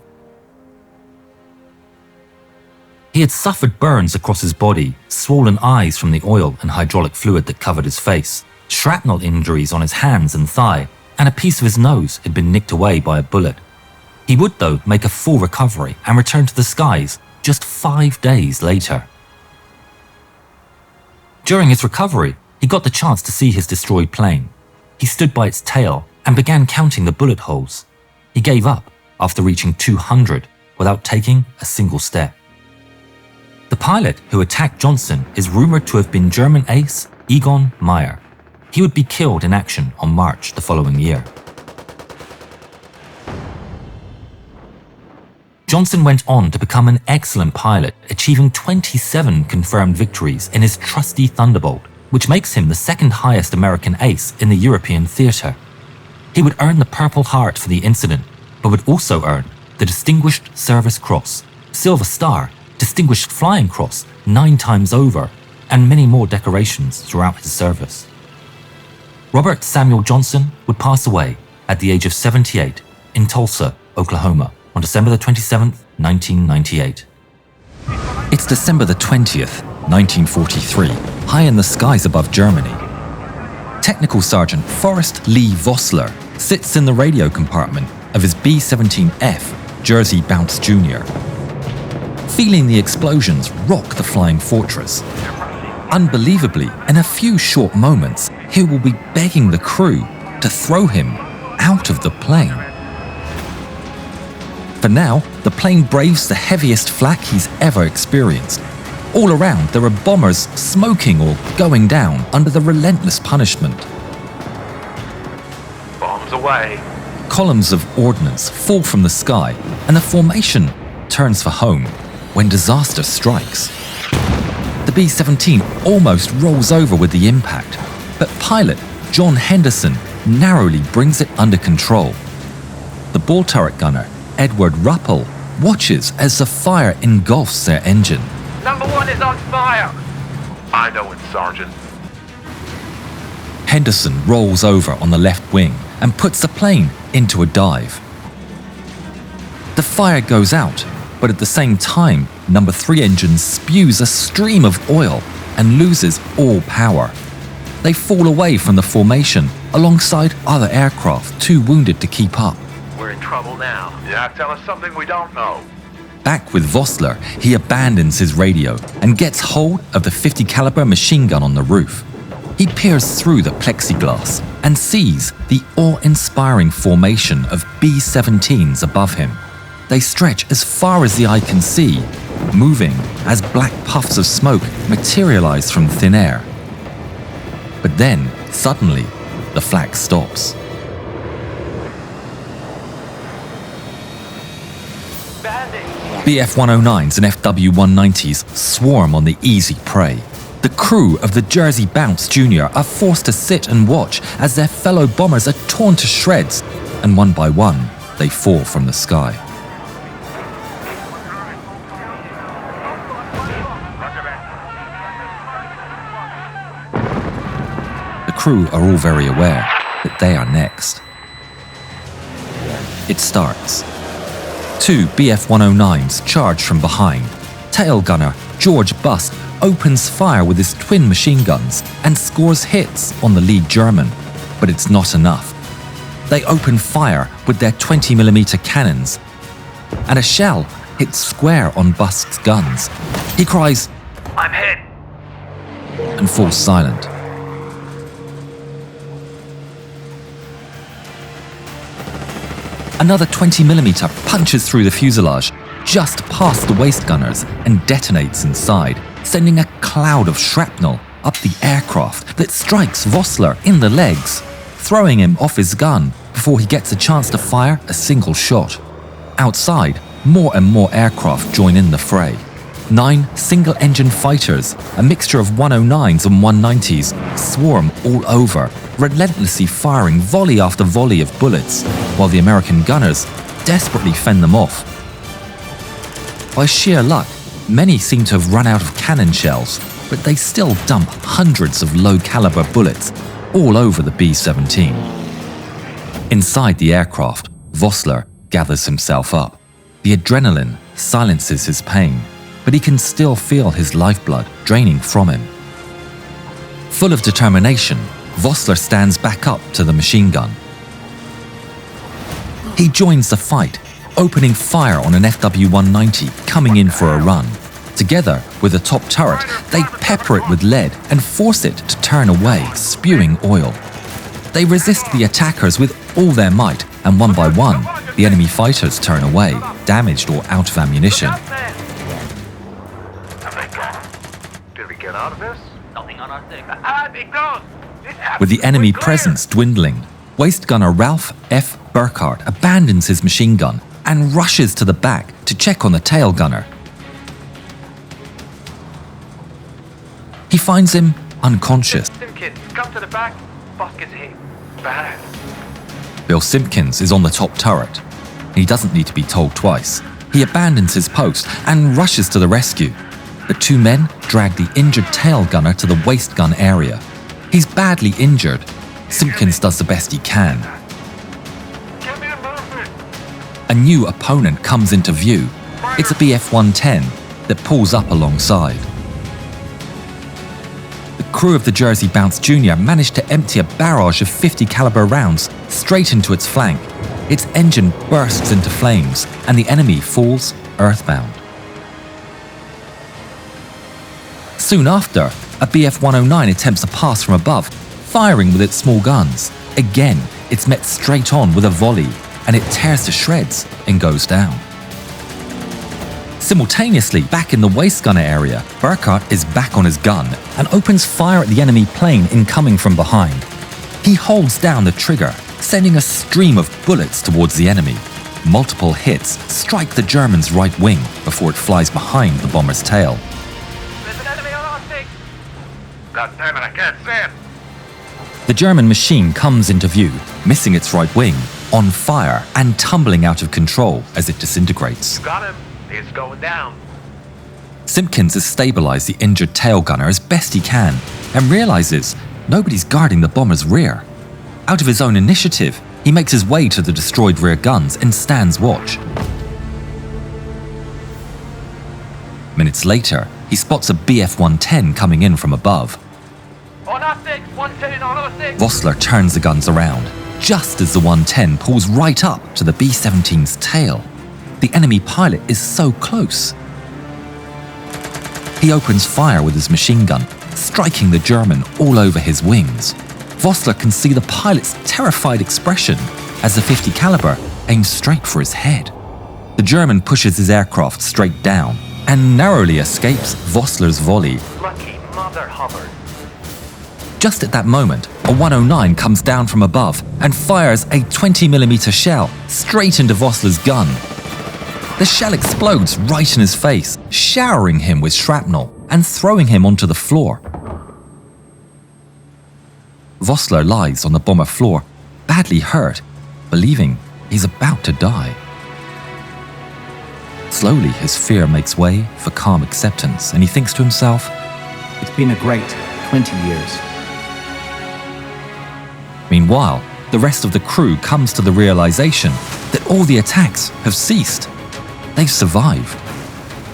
A: He had suffered burns across his body, swollen eyes from the oil and hydraulic fluid that covered his face, shrapnel injuries on his hands and thigh, and a piece of his nose had been nicked away by a bullet. He would, though, make a full recovery and return to the skies just 5 days later. During his recovery, he got the chance to see his destroyed plane. He stood by its tail and began counting the bullet holes. He gave up after reaching 200 without taking a single step. The pilot who attacked Johnson is rumored to have been German ace Egon Meyer. He would be killed in action on March the following year. Johnson went on to become an excellent pilot, achieving 27 confirmed victories in his trusty Thunderbolt, which makes him the second highest American ace in the European theatre. He would earn the Purple Heart for the incident, but would also earn the Distinguished Service Cross, Silver Star, Distinguished Flying Cross 9 times over, and many more decorations throughout his service. Robert Samuel Johnson would pass away at the age of 78 in Tulsa, Oklahoma, on December the 27th, 1998. It's December the 20th, 1943, high in the skies above Germany. Technical Sergeant Forrest Lee Vossler sits in the radio compartment of his B-17F Jersey Bounce Jr. Feeling the explosions rock the flying fortress. Unbelievably, in a few short moments, he will be begging the crew to throw him out of the plane. For now, the plane braves the heaviest flak he's ever experienced. All around, there are bombers smoking or going down under the relentless punishment.
J: Bombs away.
A: Columns of ordnance fall from the sky, and the formation turns for home when disaster strikes. The B-17 almost rolls over with the impact, but pilot John Henderson narrowly brings it under control. The ball turret gunner Edward Ruppel watches as the fire engulfs their engine.
J: Number 1 is on fire! I know it, Sergeant.
A: Henderson rolls over on the left wing and puts the plane into a dive. The fire goes out, but at the same time, number 3 engine spews a stream of oil and loses all power. They fall away from the formation alongside other aircraft, too wounded to keep up.
J: We're in trouble now. Yeah, tell us something we don't know.
A: Back with Vossler, he abandons his radio and gets hold of the .50 caliber machine gun on the roof. He peers through the plexiglass and sees the awe-inspiring formation of B-17s above him. They stretch as far as the eye can see, moving as black puffs of smoke materialize from thin air. But then, suddenly, the flak stops. BF-109s and FW-190s swarm on the easy prey. The crew of the Jersey Bounce Jr. are forced to sit and watch as their fellow bombers are torn to shreds, and one by one, they fall from the sky. The crew are all very aware that they are next. It starts. 2 BF-109s charge from behind. Tail gunner George Bust opens fire with his twin machine guns and scores hits on the lead German, but it's not enough. They open fire with their 20mm cannons, and a shell hits square on Bust's guns. He cries,
J: "I'm hit!"
A: and falls silent. Another 20mm punches through the fuselage, just past the waist gunners, and detonates inside, sending a cloud of shrapnel up the aircraft that strikes Vossler in the legs, throwing him off his gun before he gets a chance to fire a single shot. Outside, more and more aircraft join in the fray. 9 single-engine fighters, a mixture of 109s and 190s, swarm all over, relentlessly firing volley after volley of bullets, while the American gunners desperately fend them off. By sheer luck, many seem to have run out of cannon shells, but they still dump hundreds of low-caliber bullets all over the B-17. Inside the aircraft, Vossler gathers himself up. The adrenaline silences his pain, but he can still feel his lifeblood draining from him. Full of determination, Vossler stands back up to the machine gun. He joins the fight, opening fire on an FW-190 coming in for a run. Together with the top turret, they pepper it with lead and force it to turn away, spewing oil. They resist the attackers with all their might, and one by one, the enemy fighters turn away, damaged or out of ammunition.
J: Did we get out of this? Nothing on our thing.
A: With the enemy presence dwindling, waist gunner Ralph F. Burkhardt abandons his machine gun and rushes to the back to check on the tail gunner. He finds him unconscious.
J: Simpkins, come to the back. Boss gets hit. Bad.
A: Bill Simpkins is on the top turret. He doesn't need to be told twice. He abandons his post and rushes to the rescue. The 2 men drag the injured tail gunner to the waist gun area. He's badly injured. Simpkins does the best he can. A new opponent comes into view. It's a BF-110 that pulls up alongside. The crew of the Jersey Bounce Jr. managed to empty a barrage of 50 caliber rounds straight into its flank. Its engine bursts into flames, and the enemy falls earthbound. Soon after, a BF-109 attempts to pass from above, firing with its small guns. Again, it's met straight on with a volley, and it tears to shreds and goes down. Simultaneously, back in the waist gunner area, Burkhardt is back on his gun and opens fire at the enemy plane incoming from behind. He holds down the trigger, sending a stream of bullets towards the enemy. Multiple hits strike the German's right wing before it flies behind the bomber's tail.
J: There's an enemy on our thing. God damn it, I can't see it.
A: The German machine comes into view, missing its right wing, on fire and tumbling out of control as it disintegrates.
J: You got him. He's going down.
A: Simpkins has stabilized the injured tail gunner as best he can and realizes nobody's guarding the bomber's rear. Out of his own initiative, he makes his way to the destroyed rear guns and stands watch. Minutes later, he spots a BF-110 coming in from above.
J: On our six, 110 on our six.
A: Vossler turns the guns around, just as the 110 pulls right up to the B-17's tail. The enemy pilot is so close. He opens fire with his machine gun, striking the German all over his wings. Vossler can see the pilot's terrified expression as the 50 caliber aims straight for his head. The German pushes his aircraft straight down and narrowly escapes Vossler's volley.
J: Lucky Mother Hubbard.
A: Just at that moment, a 109 comes down from above and fires a 20mm shell straight into Vossler's gun. The shell explodes right in his face, showering him with shrapnel and throwing him onto the floor. Vossler lies on the bomber floor, badly hurt, believing he's about to die. Slowly, his fear makes way for calm acceptance, and he thinks to himself,
R: "It's been a great 20 years."
A: Meanwhile, the rest of the crew comes to the realization that all the attacks have ceased. They've survived.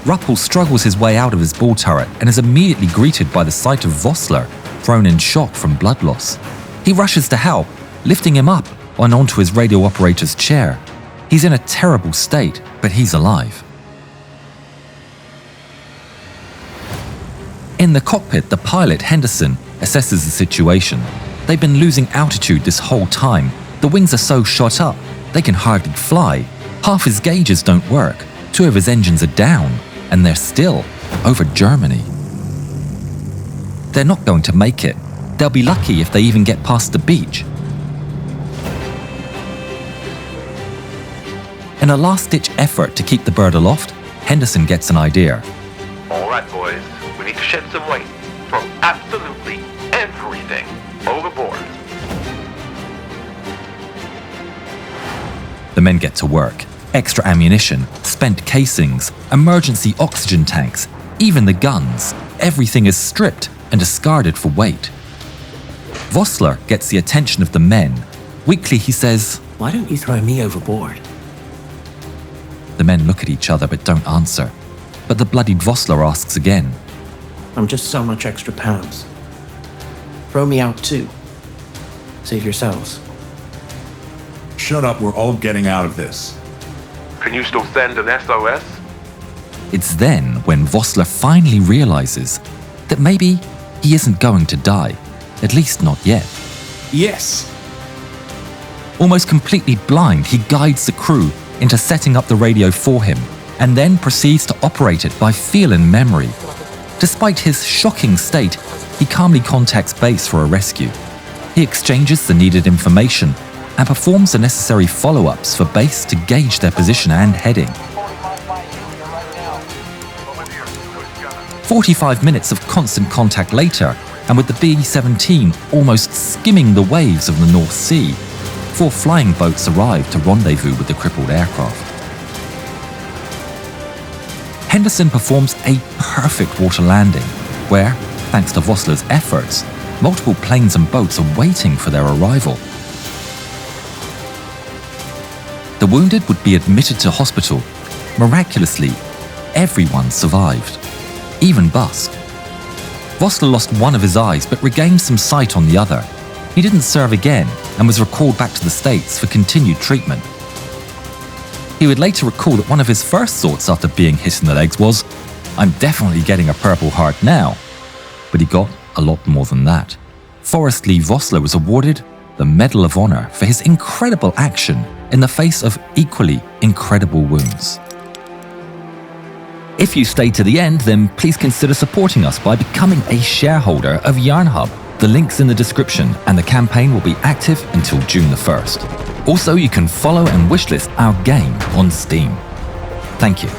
A: Ruppel struggles his way out of his ball turret and is immediately greeted by the sight of Vossler, thrown in shock from blood loss. He rushes to help, lifting him up and onto his radio operator's chair. He's in a terrible state, but he's alive. In the cockpit, the pilot, Henderson, assesses the situation. They've been losing altitude this whole time. The wings are so shot up, They can hardly fly. Half his gauges don't work. 2 of his engines are down, and they're still over Germany. They're not going to make it. They'll be lucky if they even get past the beach. In a last-ditch effort to keep the bird aloft, Henderson gets an idea.
J: All right, boys. We need to shed some weight. Throw absolutely everything overboard.
A: The men get to work. Extra ammunition, spent casings, emergency oxygen tanks, even the guns. Everything is stripped and discarded for weight. Vossler gets the attention of the men. Weakly he says,
K: "Why don't you throw me overboard?"
A: The men look at each other but don't answer. But the bloodied Vossler asks again.
K: "I'm just so much extra pounds. Throw me out too. Save yourselves."
H: Shut up, we're all getting out of this.
J: Can you still send an SOS?
A: It's then when Vossler finally realizes that maybe he isn't going to die. At least not yet.
H: Yes!
A: Almost completely blind, he guides the crew into setting up the radio for him, and then proceeds to operate it by feel and memory. Despite his shocking state, he calmly contacts base for a rescue. He exchanges the needed information and performs the necessary follow-ups for base to gauge their position and heading. 45 minutes of constant contact later, and with the B-17 almost skimming the waves of the North Sea, 4 flying boats arrive to rendezvous with the crippled aircraft. Henderson performs a perfect water landing, where, thanks to Vossler's efforts, multiple planes and boats are waiting for their arrival. The wounded would be admitted to hospital. Miraculously, everyone survived, even Busk. Vossler lost one of his eyes but regained some sight on the other. He didn't serve again and was recalled back to the States for continued treatment. He would later recall that one of his first thoughts after being hit in the legs was, "I'm definitely getting a Purple Heart now." But he got a lot more than that. Forrest Lee Vossler was awarded the Medal of Honor for his incredible action in the face of equally incredible wounds. If you stayed to the end, then please consider supporting us by becoming a shareholder of YarnHub. The link's in the description, and the campaign will be active until June the 1st. Also, you can follow and wishlist our game on Steam. Thank you.